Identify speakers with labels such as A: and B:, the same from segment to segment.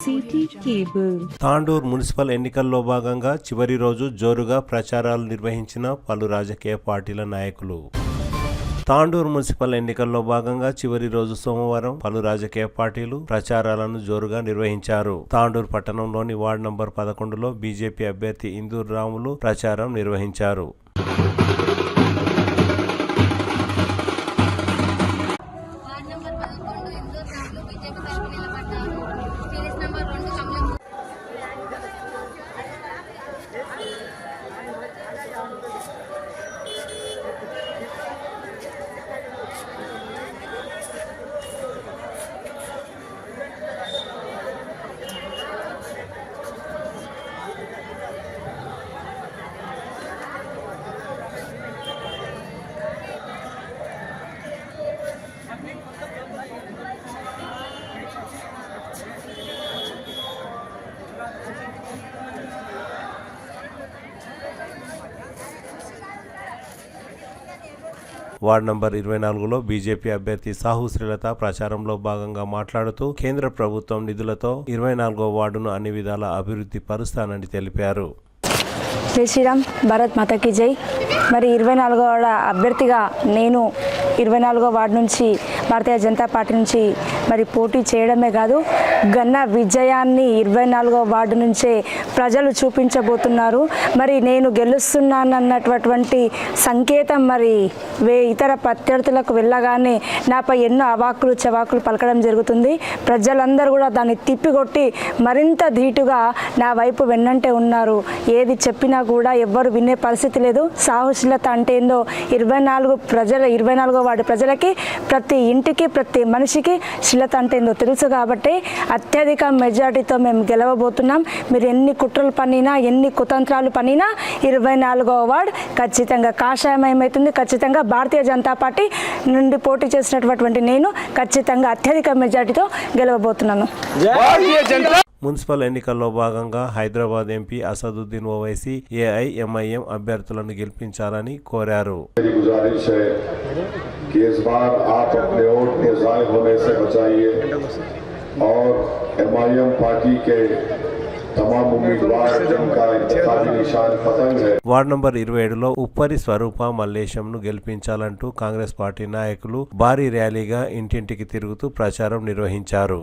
A: City cable.
B: Tandur municipal ఎన్నికల్లో భాగంగా చివరి రోజు జోరుగా ప్రచారాలు నిర్వహించిన పలు రాజకీయ పార్టీల నాయకులు. తాండూర్ మున్సిపల్ ఎన్నికల్లో భాగంగా చివరి రోజు సోమవారం పలు రాజకీయ పార్టీలు ప్రచారాలను జోరుగా నిర్వహించారు. తాండూర్ పట్టణంలోని వార్డు నంబర్ 11లో బీజేపీ అభ్యర్థి ఇందూర్ రాములు ప్రచారం నిర్వహించారు. వార్డు నంబర్ 24లో బీజేపీ అభ్యర్థి సాహు శ్రీలత ప్రచారంలో భాగంగా మాట్లాడుతూ కేంద్ర ప్రభుత్వం నిధులతో 24వ వార్డును అన్ని విధాల అభివృద్ధి పరుస్తానని తెలిపారు.
C: జై శ్రీరామ్, భారత్ మాతాకి జై. మరి 24వ వార్డు అభ్యర్థిగా నేను 24వ వార్డు నుంచి భారతీయ జనతా పార్టీ నుంచి మరి పోటీ చేయడమే కాదు, ఘన విజయాన్ని 24వ వార్డు నుంచే ప్రజలు చూపించబోతున్నారు. మరి నేను గెలుస్తున్నానన్నటువంటి సంకేతం మరి ఇతర ప్రత్యర్థులకు వెళ్ళగానే నాపై ఎన్నో అవాకులు చవాకులు పలకడం జరుగుతుంది. ప్రజలందరూ కూడా దాన్ని తిప్పికొట్టి మరింత ధీటుగా నా వైపు వెన్నంటే ఉన్నారు. ఏది చెప్పినా కూడా ఎవ్వరు వినే పరిస్థితి లేదు. సాహుశీలత అంటే ఏందో 24వ వార్డు ప్రజలకి, ప్రతి ఇంటికి, ప్రతి మనిషికి శీలత అంటే ఏందో తెలుసు. కాబట్టి అత్యధిక మెజారిటీతో మేము గెలవబోతున్నాం. మీరు ఎన్ని కుట్రలు పన్నినా, ఎన్ని కుతంత్రాలు పన్నినా 24వ వార్డు ఖచ్చితంగా కాషాయమయమవుతుంది. ఖచ్చితంగా భారతీయ జనతా పార్టీ నుండి పోటీ చేసినటువంటి నేను ఖచ్చితంగా అత్యధిక మెజారిటీతో గెలవబోతున్నాను.
B: మున్సిపల్ ఎన్నికల్లో భాగంగా హైదరాబాద్ ఎంపీ అసదుద్దీన్ ఓవైసీ ఏఐఎంఐఎం అభ్యర్థులను గెలిపించాలని కోరారు. వార్డు నంబర్ 27లో ఉప్పరి స్వరూప మల్లేశంను గెలిపించాలంటూ కాంగ్రెస్ పార్టీ నాయకులు భారీ ర్యాలీగా ఇంటింటికి తిరుగుతూ ప్రచారం నిర్వహించారు.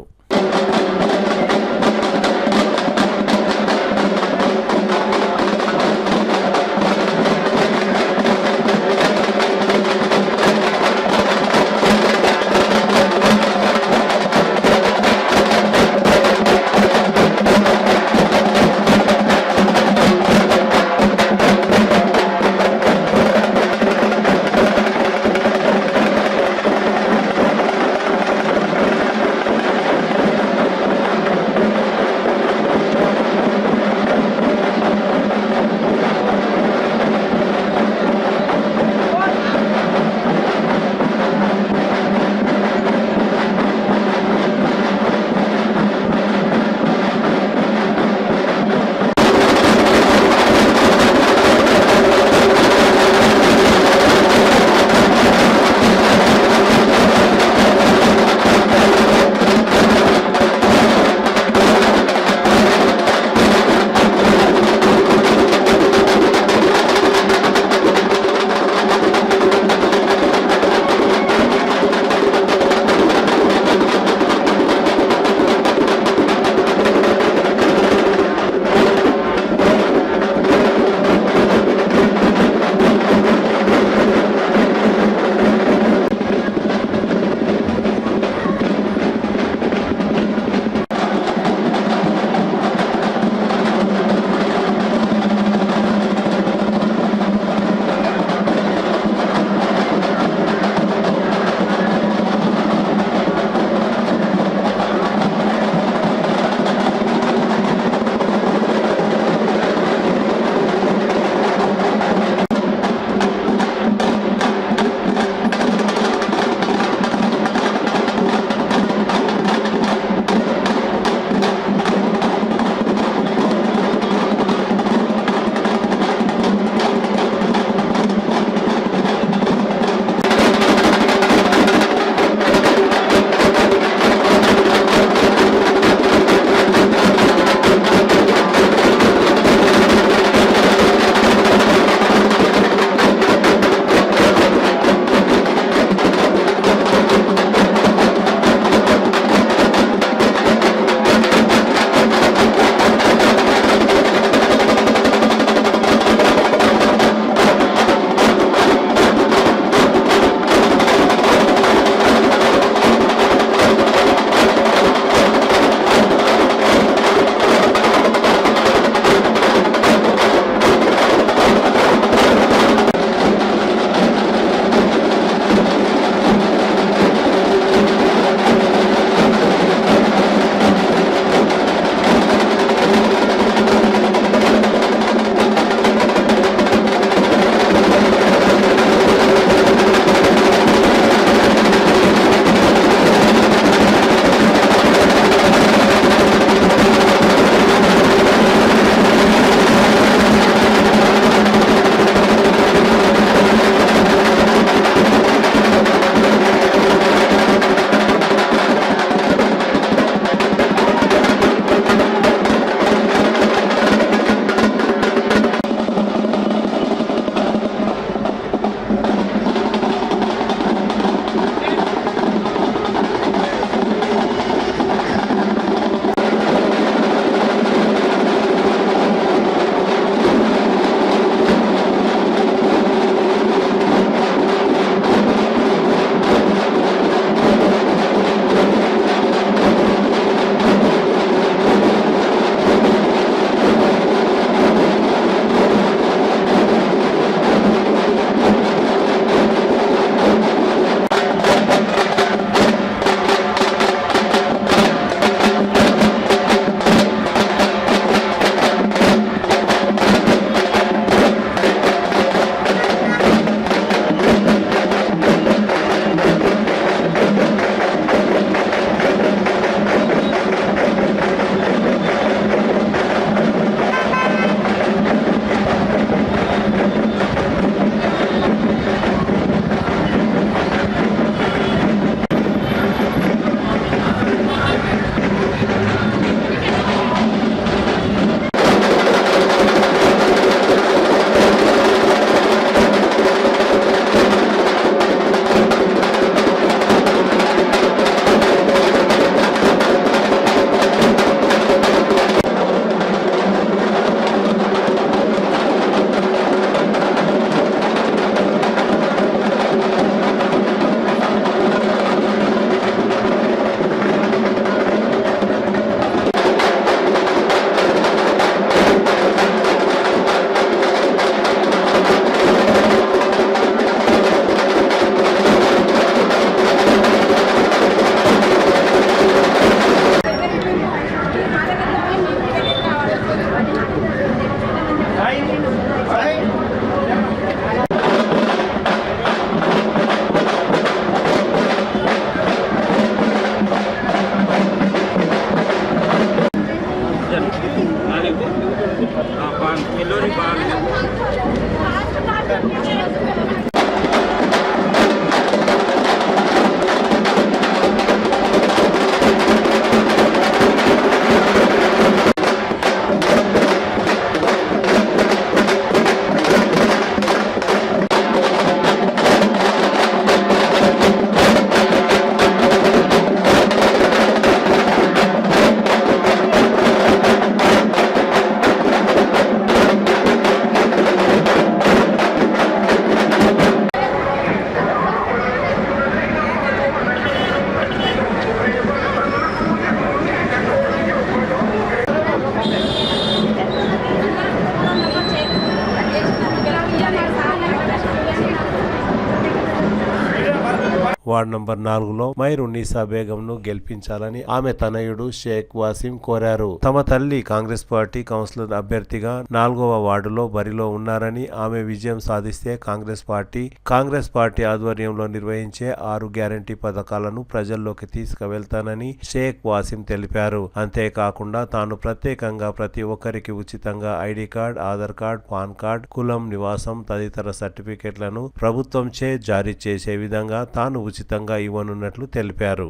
B: వార్డు నంబర్ 4లో మైరున్నీసా బేగంను గెలిపించాలని ఆమె తనయుడు షేక్ వాసిం కోరారు. తమ తల్లి కాంగ్రెస్ పార్టీ కౌన్సిలర్ అభ్యర్థిగా 4వ వార్డులో బరిలో ఉన్నారని, ఆమె విజయం సాధిస్తే కాంగ్రెస్ పార్టీ ఆధ్వర్యంలో నిర్వహించే 6 గ్యారంటీ పథకాలను ప్రజల్లోకి తీసుకువెళ్తానని షేక్ వాసిం తెలిపారు. అంతేకాకుండా తాను ప్రత్యేకంగా ప్రతి ఒక్కరికి ఉచితంగా ID card, Aadhaar card, PAN card, కులం, నివాసం తదితర సర్టిఫికెట్లను ప్రభుత్వంచే జారీ చేసే విధంగా తాను ఉచితంగా ఇవ్వనున్నట్లు తెలిపారు.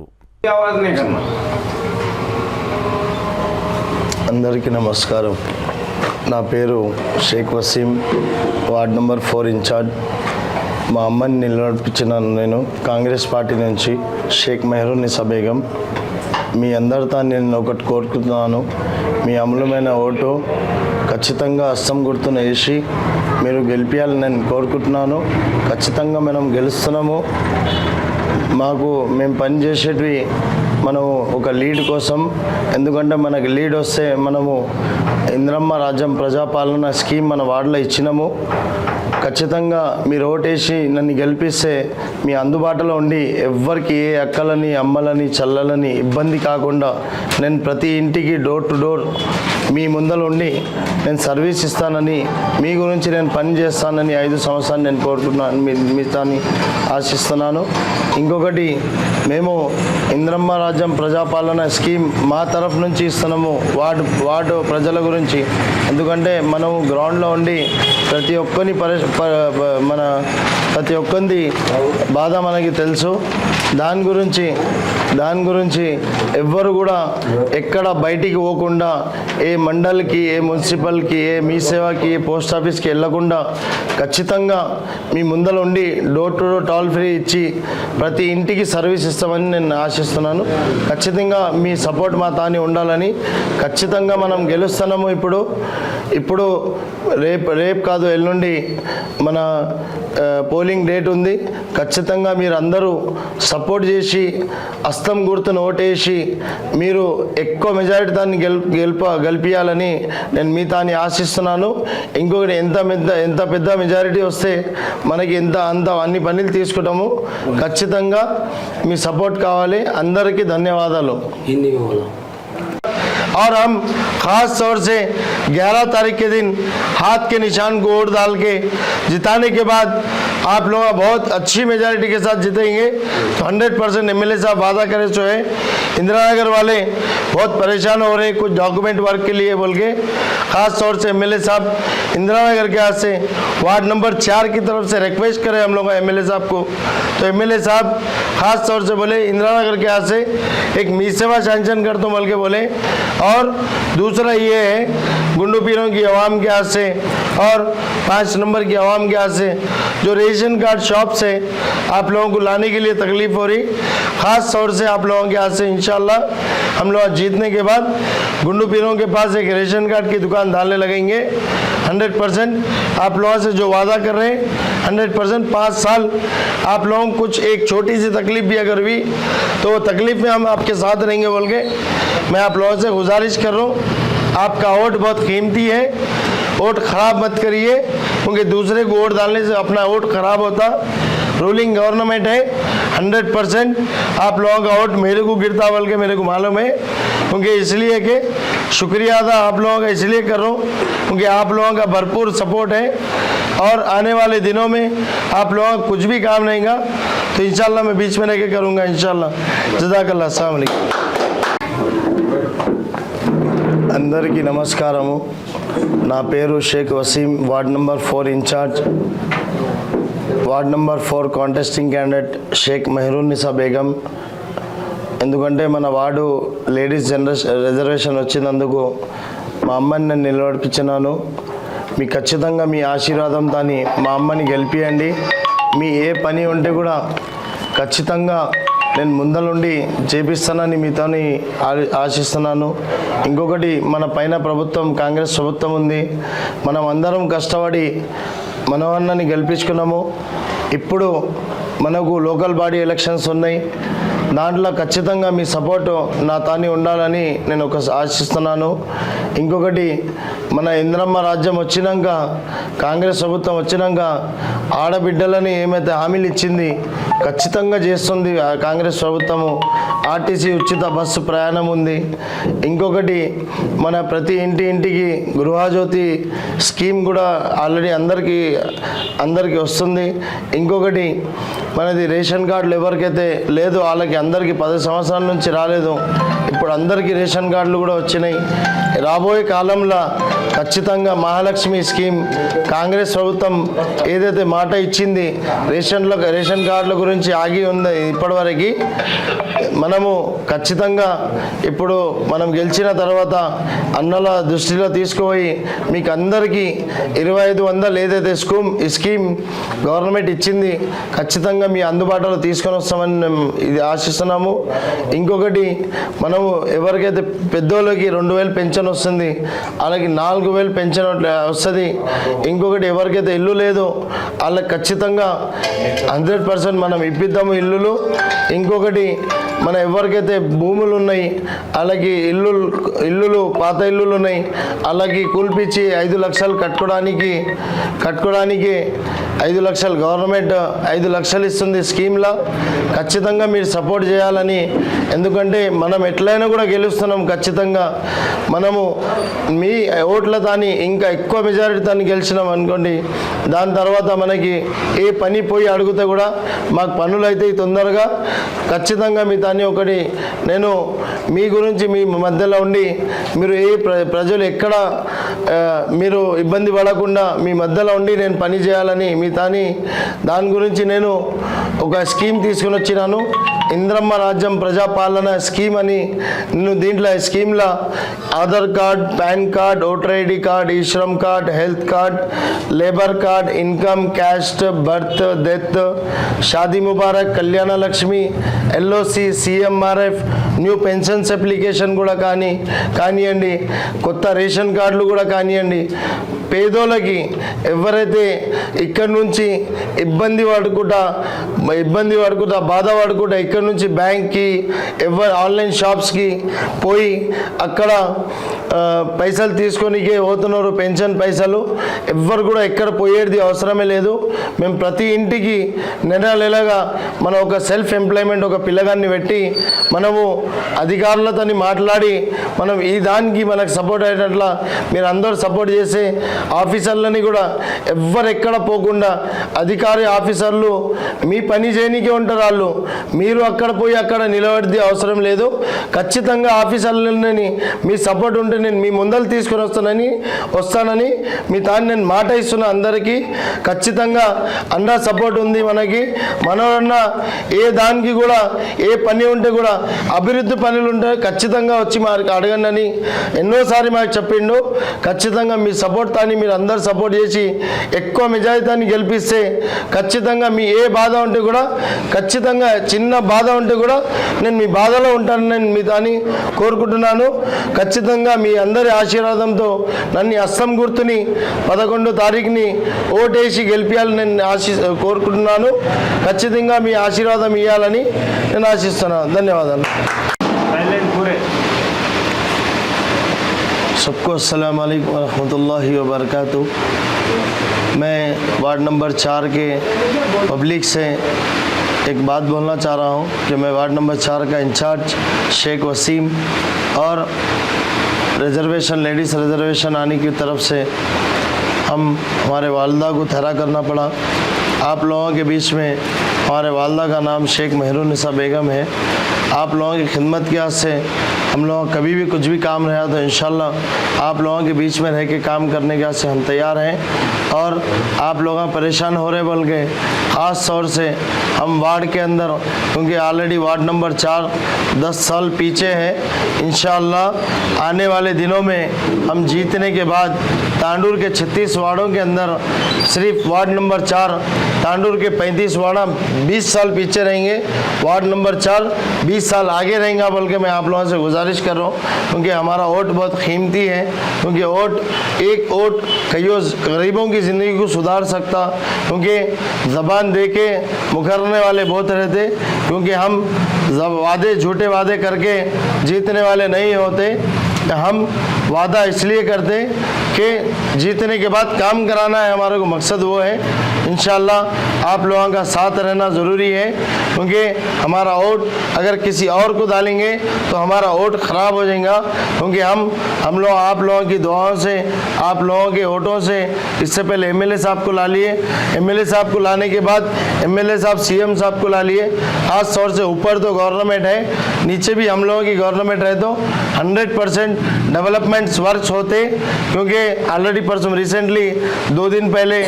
A: అందరికీ నమస్కారం. నా పేరు Sheikh Waseem, ward number 4 in charge. మా అమ్మని నిలబడిపించినాను నేను కాంగ్రెస్ పార్టీ నుంచి, షేక్ మెహరున్నీసా బేగం. మీ అందరితో నేను ఒకటి కోరుకుంటున్నాను, మీ అమూల్యమైన ఓటు ఖచ్చితంగా హస్తం గుర్తును వేసి మీరు గెలిపించాలని నేను కోరుకుంటున్నాను. ఖచ్చితంగా మనం గెలుస్తున్నాము. మేము పనిచేసేటివి మనము ఒక లీడ్ కోసం, ఎందుకంటే మనకి లీడ్ వస్తే మనము ఇంద్రమ్మ రాజ్యం ప్రజాపాలన స్కీమ్ మన వార్డులో ఇచ్చినాము. ఖచ్చితంగా మీరు ఓటేసి నన్ను గెలిపిస్తే మీ అందుబాటులో ఉండి ఎవ్వరికి ఏ అక్కలని, అమ్మలని, చల్లలని ఇబ్బంది కాకుండా నేను ప్రతి ఇంటికి డోర్ టు డోర్ మీ ముందర ఉండి నేను సర్వీస్ ఇస్తానని, మీ గురించి నేను పని చేస్తానని 5 సంవత్సరాలు నేను కోరుకుంటున్నాను, మీతాన్ని ఆశిస్తున్నాను. ఇంకొకటి, మేము ఇంద్రమ్మ రాజ్యం ప్రజాపాలన స్కీమ్ మా తరఫు నుంచి ఇస్తున్నాము వార్డు ప్రజల గురించి. ఎందుకంటే మనం గ్రౌండ్లో ఉండి ప్రతి ఒక్కరిది బాధ మనకి తెలుసు. దాని గురించి ఎవ్వరు కూడా ఎక్కడ బయటికి పోకుండా, ఏ మండల్కి, ఏ మున్సిపల్కి, ఏ మీ సేవకి, ఏ పోస్ట్ ఆఫీస్కి వెళ్ళకుండా ఖచ్చితంగా మీ ముందర ఉండి door to door toll free ఇచ్చి ప్రతి ఇంటికి సర్వీస్ ఇస్తామని నేను ఆశిస్తున్నాను. ఖచ్చితంగా మీ సపోర్ట్ మా తాని ఉండాలని. ఖచ్చితంగా మనం గెలుస్తున్నాము. ఇప్పుడు రేపు కాదు, ఎల్లుండి మన పోలింగ్ డేట్ ఉంది. ఖచ్చితంగా మీరు అందరూ సపోర్ట్ చేసి హస్తం గుర్తును ఓటేసి మీరు ఎక్కువ మెజారిటీ దాన్ని గెలిపియాలని నేను మీ తాని ఆశిస్తున్నాను. ఇంకొకటి, ఎంత పెద్ద మెజారిటీ వస్తే మనకి అన్ని పనులు తీసుకుంటాము. ఖచ్చితంగా మీ సపోర్ట్ కావాలి. అందరికీ ధన్యవాదాలు. और हम ख़ास तौर से 11 तारीख के दिन हाथ के निशान को वोट डाल के जिताने के बाद आप लोग बहुत अच्छी मेजॉरिटी के साथ जीतेंगे। तो 100% एमएलए साहब वादा करे जो है, इंदिरा नगर वाले बहुत परेशान हो रहे हैं कुछ डॉक्यूमेंट वर्क के लिए बोल के। ख़ास तौर से एमएलए साहब इंदिरा नगर के हाथ से वार्ड नंबर 4 की तरफ से रिक्वेस्ट करें हम लोग एमएलए साहब को। तो एमएलए साहब ख़ास तौर से बोले इंदिरा नगर के हाथ से एक मी सेवा सैंक्शन कर दो बोल के बोले। और दूसरा ये है, गुंडू पीरों की आवाम के हाथ से और 5 नंबर की आवाम के हाथ से जो रेशन कार्ड शॉप से आप लोगों को लाने के लिए तकलीफ हो रही, ख़ास तौर से आप लोगों के हाथ से इंशाल्लाह हम लोग जीतने के बाद गुंडू पीरों के पास एक रेशन कार्ड की दुकान डालने लगेंगे। 100% आप लोगों से जो वादा कर रहे हैं 100% 5 साल आप लोगों को कुछ एक छोटी सी तकलीफ भी अगर हुई तो तकलीफ में हम आपके साथ रहेंगे बोल के मैं आप लोगों से गुजारिश कर रहा हूँ। आपका वोट बहुत कीमती है, वोट ख़राब मत करिए, क्योंकि दूसरे को वोट डालने से अपना वोट ख़राब होता। रूलिंग गवर्नमेंट है, 100% आप लोगों का वोट मेरे को गिरता बोल के मेरे को मालूम है। क्योंकि इसलिए कि शुक्रिया अदा आप लोगों का इसलिए कर रहा हूँ क्योंकि आप लोगों का भरपूर सपोर्ट है और आने वाले दिनों में आप लोगों का कुछ भी काम नहीं होगा तो इंशाल्लाह मैं बीच में रह के करूँगा इंशाल्लाह। जज़ाकल्लाह। अस्सलाम वालेकुम। అందరికీ నమస్కారము. నా పేరు Sheikh Waseem, ward number 4 incharge. Ward number 4 contesting candidate Sheikh Meharunnisa Begum. ఎందుకంటే మన వార్డు లేడీస్ రిజర్వేషన్ వచ్చినందుకు మా అమ్మని నేను నిలబడిపించినాను. మీ ఖచ్చితంగా మీ ఆశీర్వాదంతో మా అమ్మని గెలిపియండి. మీ ఏ పని ఉంటే కూడా ఖచ్చితంగా నేను ముందలుండి చేపిస్తానని మీతోని ఆశిస్తున్నాను. ఇంకొకటి, మన పైన ప్రభుత్వం కాంగ్రెస్ ప్రభుత్వం ఉంది. మనం అందరం కష్టపడి మనవన్నని గెలిపించుకున్నాము. ఇప్పుడు మనకు లోకల్ బాడీ ఎలక్షన్స్ ఉన్నాయి. దాంట్లో ఖచ్చితంగా మీ సపోర్టు నా తాని ఉండాలని నేను ఆశిస్తున్నాను. ఇంకొకటి, మన ఇంద్రమ్మ రాజ్యం వచ్చినాక, కాంగ్రెస్ ప్రభుత్వం వచ్చినాక ఆడబిడ్డలని ఏమైతే హామీలు ఇచ్చింది ఖచ్చితంగా చేస్తుంది కాంగ్రెస్ ప్రభుత్వము. ఆర్టీసీ ఉచిత బస్సు ప్రయాణం ఉంది. ఇంకొకటి, మన ప్రతి ఇంటికి గృహజ్యోతి స్కీమ్ కూడా ఆల్రెడీ అందరికీ వస్తుంది. ఇంకొకటి, మనది రేషన్ కార్డులు ఎవరికైతే లేదు వాళ్ళకి అందరికీ 10 సంవత్సరాల నుంచి రాలేదు, ఇప్పుడు అందరికీ రేషన్ కార్డులు కూడా వచ్చినాయి. రాబోయే కాలంలో ఖచ్చితంగా మహాలక్ష్మి స్కీమ్ కాంగ్రెస్ ప్రభుత్వం ఏదైతే మాట ఇచ్చింది రేషన్ కార్డుల గురించి ఆగి ఉంది ఇప్పటివరకు, మనము ఖచ్చితంగా ఇప్పుడు మనం గెలిచిన తర్వాత అన్నల దృష్టిలో తీసుకుపోయి మీకు అందరికీ 2500 ఏదైతే స్కీమ్ గవర్నమెంట్ ఇచ్చింది ఖచ్చితంగా మీ అందుబాటులో తీసుకొని వస్తామని ఇది ఆశిస్తున్నాము. ఇంకొకటి, మనము ఎవరికైతే పెద్దోళ్ళకి 2000 పెన్షన్ వస్తుంది, అలాగే 4000 పెన్షన్ వస్తుంది. ఇంకొకటి, ఎవరికైతే ఇల్లు లేదో వాళ్ళకి ఖచ్చితంగా 100% మనం ఇప్పిద్దాము ఇల్లులు. ఇంకొకటి, మన ఎవరికైతే భూములు ఉన్నాయి అలాగే ఇల్లులు పాత ఇల్లులు ఉన్నాయి అలాగే కూల్పించి 5 లక్షలు కట్టుకోవడానికి 5 లక్షలు గవర్నమెంట్ 5 లక్షలు ఇస్తుంది స్కీమ్లో. ఖచ్చితంగా మీరు సపోర్ట్ చేయాలని, ఎందుకంటే మనం ఎట్లయినా కూడా గెలుస్తున్నాం. ఖచ్చితంగా మనము మీ ఓట్లతోని ఇంకా ఎక్కువ మెజారిటీతో గెలిచినాం అనుకోండి, దాని తర్వాత మనకి ఏ పని పోయి అడిగితే కూడా మాకు పనులు అయితే తొందరగా. ఖచ్చితంగా మీ దాన్ని ఒకటి, నేను మీ గురించి మీ మధ్యలో ఉండి మీరు ప్రజలు ఎక్కడ మీరు ఇబ్బంది పడకుండా మీ మధ్యలో ఉండి నేను పని చేయాలని దాని గురించి నేను ఒక స్కీమ్ తీసుకుని వచ్చినాను. ఇంద్రమ్మ రాజ్యం ప్రజాపాలన స్కీమ్ అని. నేను దీంట్లో స్కీమ్లో Aadhaar card, PAN card, voter ID card, E Shram card, health card, labour card, income, caste, birth, death, Shaadi Mubarak, Kalyana Lakshmi, LOC, CMRF, new pensions application కూడా కానివ్వండి, కొత్త రేషన్ కార్డులు కూడా కానివ్వండి. పేదోళ్ళకి ఎవరైతే ఇక్కడ నుంచి ఇబ్బంది పడుకుంటా బాధపడుకుంటా ఇక్కడ నుంచి బ్యాంక్కి ఆన్లైన్ షాప్స్కి పోయి అక్కడ పైసలు తీసుకొనికే పోతున్నారు, పెన్షన్ పైసలు. ఎవ్వరు కూడా ఎక్కడ పోయేది అవసరమే లేదు. మేము ప్రతి ఇంటికి నెలగా మనం ఒక సెల్ఫ్ ఎంప్లాయ్మెంట్ ఒక పిల్లగాన్ని పెట్టి మనము అధికారులతో మాట్లాడి మనం ఈ దానికి మనకు సపోర్ట్ అయ్యేటట్లా మీరు అందరూ సపోర్ట్ చేసి ఆఫీసర్లని కూడా ఎవ్వరు ఎక్కడ పోకుండా అధికారి ఆఫీసర్లు మీ పని చేయనికే ఉంటారు వాళ్ళు. మీరు అక్కడ పోయి అక్కడ నిలబడి అవసరం లేదు. ఖచ్చితంగా ఆఫీసర్లని మీ సపోర్ట్ ఉంటే నేను మీ ముందలు తీసుకొని వస్తానని మీ నేను మాట ఇస్తున్నా అందరికీ. ఖచ్చితంగా అండా సపోర్ట్ ఉంది మనకి. మనవరన్నా ఏ దానికి కూడా ఏ పని ఉంటే కూడా అభివృద్ధి పనులు ఉంటే ఖచ్చితంగా వచ్చి మాకు అడగండి అని ఎన్నోసారి మాకు చెప్పిండు. ఖచ్చితంగా మీ సపోర్ట్ మీరు అందరు సపోర్ట్ చేసి ఎక్కువ మెజారిటీని గెలిపిస్తే ఖచ్చితంగా మీ ఏ బాధ ఉంటే కూడా ఖచ్చితంగా చిన్న బాధ ఉంటే కూడా నేను మీ బాధలో ఉంటానని నేను మీ కోరుకుంటున్నాను. ఖచ్చితంగా మీ అందరి ఆశీర్వాదంతో నన్ను అస్సం గుర్తుని 11వ తారీఖుని ఓటేసి గెలిపించాలని నేను కోరుకుంటున్నాను. ఖచ్చితంగా మీ ఆశీర్వాదం ఇవ్వాలని నేను ఆశిస్తున్నాను. ధన్యవాదాలు. सबको अस्सलाम वालेकुम रहमतुल्लाहि व बरकातुहू। मैं वार्ड नंबर 4 के पब्लिक से एक बात बोलना चाह रहा हूँ कि मैं वार्ड नंबर 4 का इंचार्ज शेख वसीम और रिजर्वेशन लेडीज़ रिजर्वेशन आने की तरफ से हमारे वालदा को ठहरा करना पड़ा। आप लोगों के बीच में हमारे वालदा का नाम शेख मेहरून्निसा बेगम है। आप लोगों की खिदमत के वास्ते हम लोग कभी भी कुछ भी काम रहा तो इंशाल्लाह आप लोगों के बीच में रह के काम करने के से हम तैयार हैं। और आप लोग परेशान हो रहे बोल के ख़ास तौर से हम वार्ड के अंदर, क्योंकि ऑलरेडी वार्ड नंबर 4 10 साल पीछे है, इंशाल्लाह आने वाले दिनों में हम जीतने के बाद तांडूर के 36 वार्डों के अंदर सिर्फ वार्ड नंबर 4 तांडूर के 35 वार्ड 20 साल पीछे रहेंगे, वार्ड नंबर 4 20 साल आगे रहेंगे बोल के मैं आप लोगों से गुजारिश कर रहा हूँ। क्योंकि हमारा वोट बहुत कीमती है, क्योंकि एक वोट कईयों गरीबों की ज़िंदगी को सुधार सकता। क्योंकि ज़बान दे के मुकरने वाले बहुत रहते, क्योंकि हम झूठे वादे करके जीतने वाले नहीं होते। हम वादा इसलिए करते कि जीतने के बाद काम कराना है, हमारे को मकसद वो है। इंशाल्लाह आप लोगों का साथ रहना ज़रूरी है, क्योंकि हमारा वोट अगर किसी और को डालेंगे तो हमारा वोट ख़राब हो जाएगा। क्योंकि हम लोग आप लोगों की दुआओं से, आप लोगों के वोटों से, इससे पहले एमएलए साहब को ला लिए, एमएलए साहब को लाने के बाद एमएलए साहब सीएम साहब को ला लिए। ख़ास तौर से ऊपर तो गवर्नमेंट है, नीचे भी हम लोगों की गवर्नमेंट रहे तो 100% डेवलपमेंट्स वर्क्स होते। क्योंकि ऑलरेडी परसों रिसेंटली 2 दिन पहले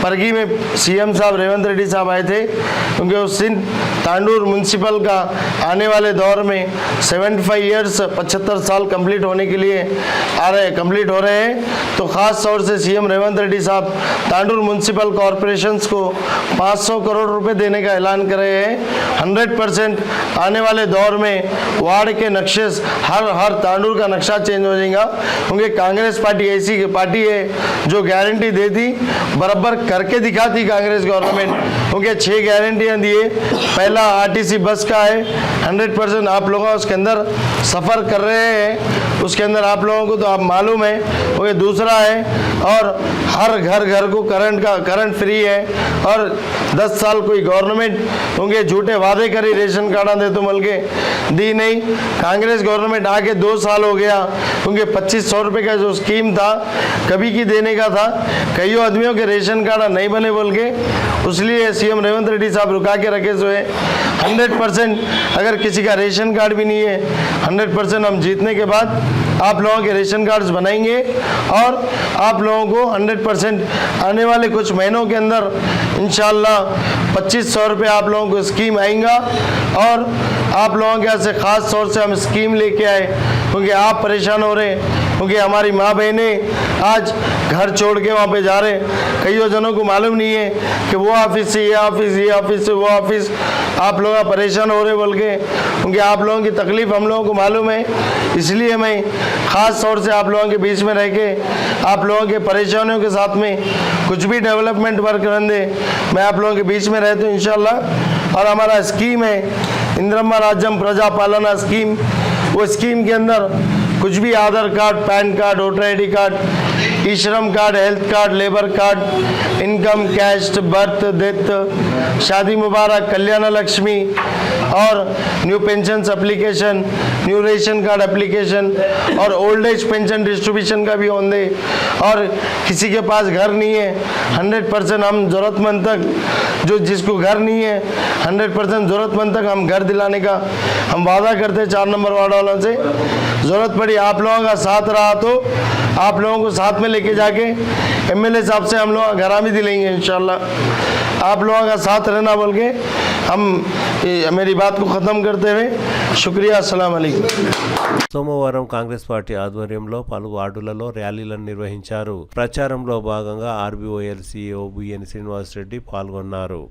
A: परगी में सीएम साहब रेवंत रेड्डी साहब आए थे, क्योंकि उस दिन तांडूर म्यूनसिपल का आने वाले दौर में 75 ईयर्स 75 साल कंप्लीट होने के लिए कंप्लीट हो रहे हैं। तो ख़ास तौर से सीएम रेवंत रेड्डी साहब तांडूर म्यूनसिपल कॉरपोरेशंस को 500 करोड़ रुपए देने का ऐलान कर रहे हैं। 100% आने वाले दौर में वार्ड के नक्शे हर तांडूर का नक्शा चेंज हो जाएगा। क्योंकि कांग्रेस पार्टी ऐसी पार्टी है जो गारंटी देती बराबर करके दिखाती कांग्रेस गवर्नमेंट। क्योंकि 6 गारंटियां दिए, पहला आरटीसी बस का है, 100% आप लोग उसके अंदर सफ़र कर रहे हैं, उसके अंदर आप लोगों को तो आप मालूम है। क्योंकि दूसरा है और हर घर को करंट फ्री है। और 10 साल कोई गवर्नमेंट क्योंकि झूठे वादे करी रेशन कार्ड दे तो मिल के दी नहीं। कांग्रेस गवर्नमेंट आके 2 साल हो गया, क्योंकि 2500 रुपये का जो स्कीम था कभी की देने का था, कईयों आदमियों के रेशन कार्ड नहीं बने बोल के, इसलिए सीएम रेवंत रेड्डी साहब रुका के रखे हुए। 100% अगर किसी का रेशन कार्ड भी नहीं है, 100% हम जीतने के बाद आप लोगों के रेशन कार्ड्स बनाएंगे और आप लोगों को 100% आने वाले कुछ महीनों के अंदर इंशाल्लाह 2500 रुपये आप लोगों को स्कीम आएगा। और आप लोगों के यहाँ से ख़ास तौर से हम स्कीम लेके आए, क्योंकि आप परेशान हो रहे हैं। क्योंकि हमारी माँ बहनें आज घर छोड़ के वहाँ पे जा रहे हैं, कईयों जनों को मालूम नहीं है कि वो ऑफिस से ये ऑफिस से वो ऑफिस, आप लोग परेशान हो रहे बोल के। क्योंकि आप लोगों की तकलीफ़ हम लोगों को मालूम है, इसलिए मैं ख़ास तौर से आप लोगों के बीच में रह के आप लोगों के परेशानियों के साथ में कुछ भी डेवलपमेंट वर्क करने दे, मैं आप लोगों के बीच में रहता हूँ इंशाल्लाह। और हमारा स्कीम है इंदिरम्मा राज्यम प्रजा पालना स्कीम, वो स्कीम के अंदर कुछ भी Aadhaar card, PAN card, voter ID card, E Shram card, health card, labour card, income, caste, birth, death, Shaadi Mubarak, Kalyan Lakshmi और new pension application, new ration card application और ओल्ड एज पेंशन डिस्ट्रीब्यूशन का भी होंगे। और किसी के पास घर नहीं है, 100% हम ज़रूरतमंद तक जो जिसको घर नहीं है 100% ज़रूरतमंद तक हम घर दिलाने का हम वादा करते हैं 4 नंबर वार्ड वालों से। ज़रूरत पड़ी आप लोगों का साथ रहा तो आप लोगों को साथ में लेके जाके एमएलए साहब से हम लोग घर भी दिलाएंगे इंशाल्लाह। आप लोगों का साथ रहना बोल के हम मेरी बात को ख़त्म करते हुए शुक्रिया, अस्सलाम वालेकुम।
B: సోమవారం కాంగ్రెస్ పార్టీ ఆధ్వర్యంలో పలు వార్డులలో ర్యాలీలను నిర్వహించారు. ప్రచారంలో భాగంగా ఆర్బీఓఎల్ సీఈఓ బిఎన్ శ్రీనివాసరెడ్డి పాల్గొన్నారు.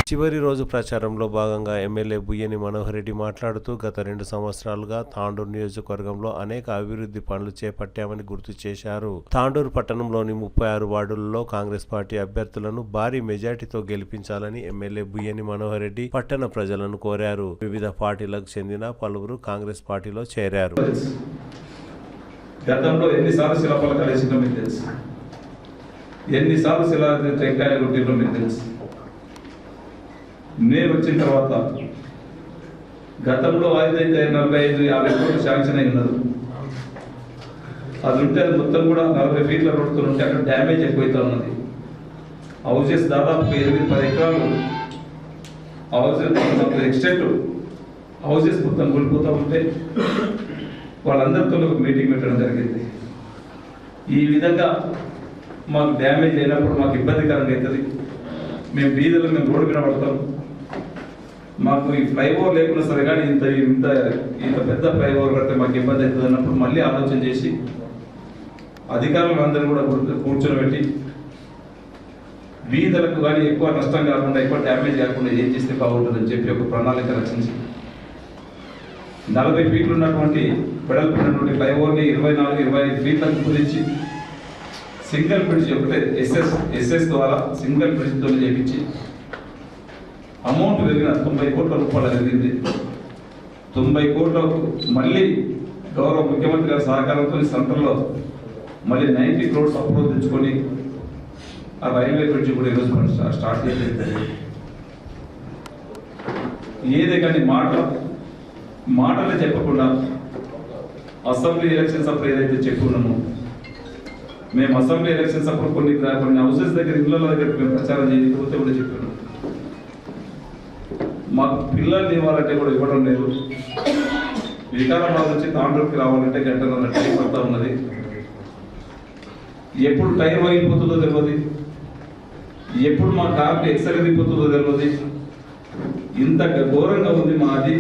B: చివరి రోజు ప్రచారంలో భాగంగా ఎమ్మెల్యే బుయ్యని మనోహర్ రెడ్డి మాట్లాడుతూ గత 2 సంవత్సరాలుగా తాండూరు నియోజకవర్గంలో అనేక అభివృద్ధి పనులు చేపట్టామని గుర్తు చేశారు. తాండూరు పట్టణంలోని 36 వార్డులలో కాంగ్రెస్ పార్టీ అభ్యర్థులను భారీ మెజార్టీతో గెలిపించాలని ఎమ్మెల్యే బుయ్యని మనోహర్ రెడ్డి పట్టణ ప్రజలను కోరారు. వివిధ పార్టీలకు చెందిన పలువురు కాంగ్రెస్ పార్టీలో చేరారు.
D: గతంలో ఎన్నిసార్లు శిలాఫలకాలు వేసిందో మీకు తెలుసు, ఎన్నిసార్లు శిలా టెంకాయలు కొట్టిందో మీకు తెలుసు. నేను వచ్చిన తర్వాత గతంలో 45-50 కోట్లు శాంక్షన్ అయి ఉన్నది. అది ఉంటే అది మొత్తం కూడా 40 ఫీట్ల రోడ్తో ఉంటే అక్కడ డ్యామేజ్ ఎక్కువైతే ఉన్నది. హౌజెస్ దాదాపు 8-10 ఎకరాలు హౌజెస్ ఎక్స్టెంట్ హౌజెస్ మొత్తం కూలిపోతూ ఉంటే వాళ్ళందరితో ఒక మీటింగ్ పెట్టడం జరిగింది. ఈ విధంగా మాకు డ్యామేజ్ అయినప్పుడు మాకు ఇబ్బందికరంగా అవుతుంది, మేము బీదలు మేము రోడ్డు మీద పడతాం, మాకు ఈ ఫ్లైఓవర్ లేకుండా సరే కానీ ఇంత ఇంత ఇంత పెద్ద ఫ్లైఓవర్ కడితే మాకు ఇబ్బంది అవుతుంది అన్నప్పుడు మళ్ళీ ఆలోచన చేసి అధికారులందరూ కూడా కూర్చొని బీదలకు కానీ ఎక్కువ నష్టం కాకుండా ఎక్కువ డ్యామేజ్ కాకుండా ఏం చేస్తే బాగుంటుందని చెప్పి ఒక ప్రణాళిక రచించి 40 ఫీట్లు ఉన్నటువంటి వెడల్పున్నటువంటి ఫ్లైఓవర్ని 24-25 ఫీట్లకు కుదించి సింగిల్ బ్రిడ్జ్ ఒకటే ఎస్ఎస్ ద్వారా సింగిల్ బ్రిడ్జ్తో చేయించి అమౌంట్ పెరిగిన 90 కోట్ల రూపాయలు పెరిగింది. 90 కోట్లకు మళ్ళీ గౌరవ ముఖ్యమంత్రి గారి సహకారంతో సెంటర్లో మళ్ళీ 90 crores అప్రూవ్ తెచ్చుకొని ఆ రైల్వే బ్రిడ్జ్ కూడా ఈరోజు మనం స్టార్ట్ చేసేది. ఏదే కానీ మాటలే చెప్పకుండా అసెంబ్లీ ఎలక్షన్స్ అప్పుడు ఏదైతే చెప్పుకున్నామో మేము అసెంబ్లీ ఎలక్షన్స్ అప్పుడు కొన్ని హౌసెస్ దగ్గర ఇళ్ళ దగ్గర మేము ప్రచారం చేయకపోతే కూడా చెప్పాను. మాకు పిల్లల్ని ఇవ్వాలంటే కూడా ఇవ్వడం లేదు. వికారాబాద్ నుంచి తాండూరుకి రావాలంటే గంటన్నర టైం పడుతూ ఉన్నది. ఎప్పుడు టైం అయిపోతుందో తెలియదు, ఎప్పుడు మా కార్కి ఎక్సర్ అయిపోతుందో తెలియదు. ఇంత ఘోరంగా ఉంది మాది.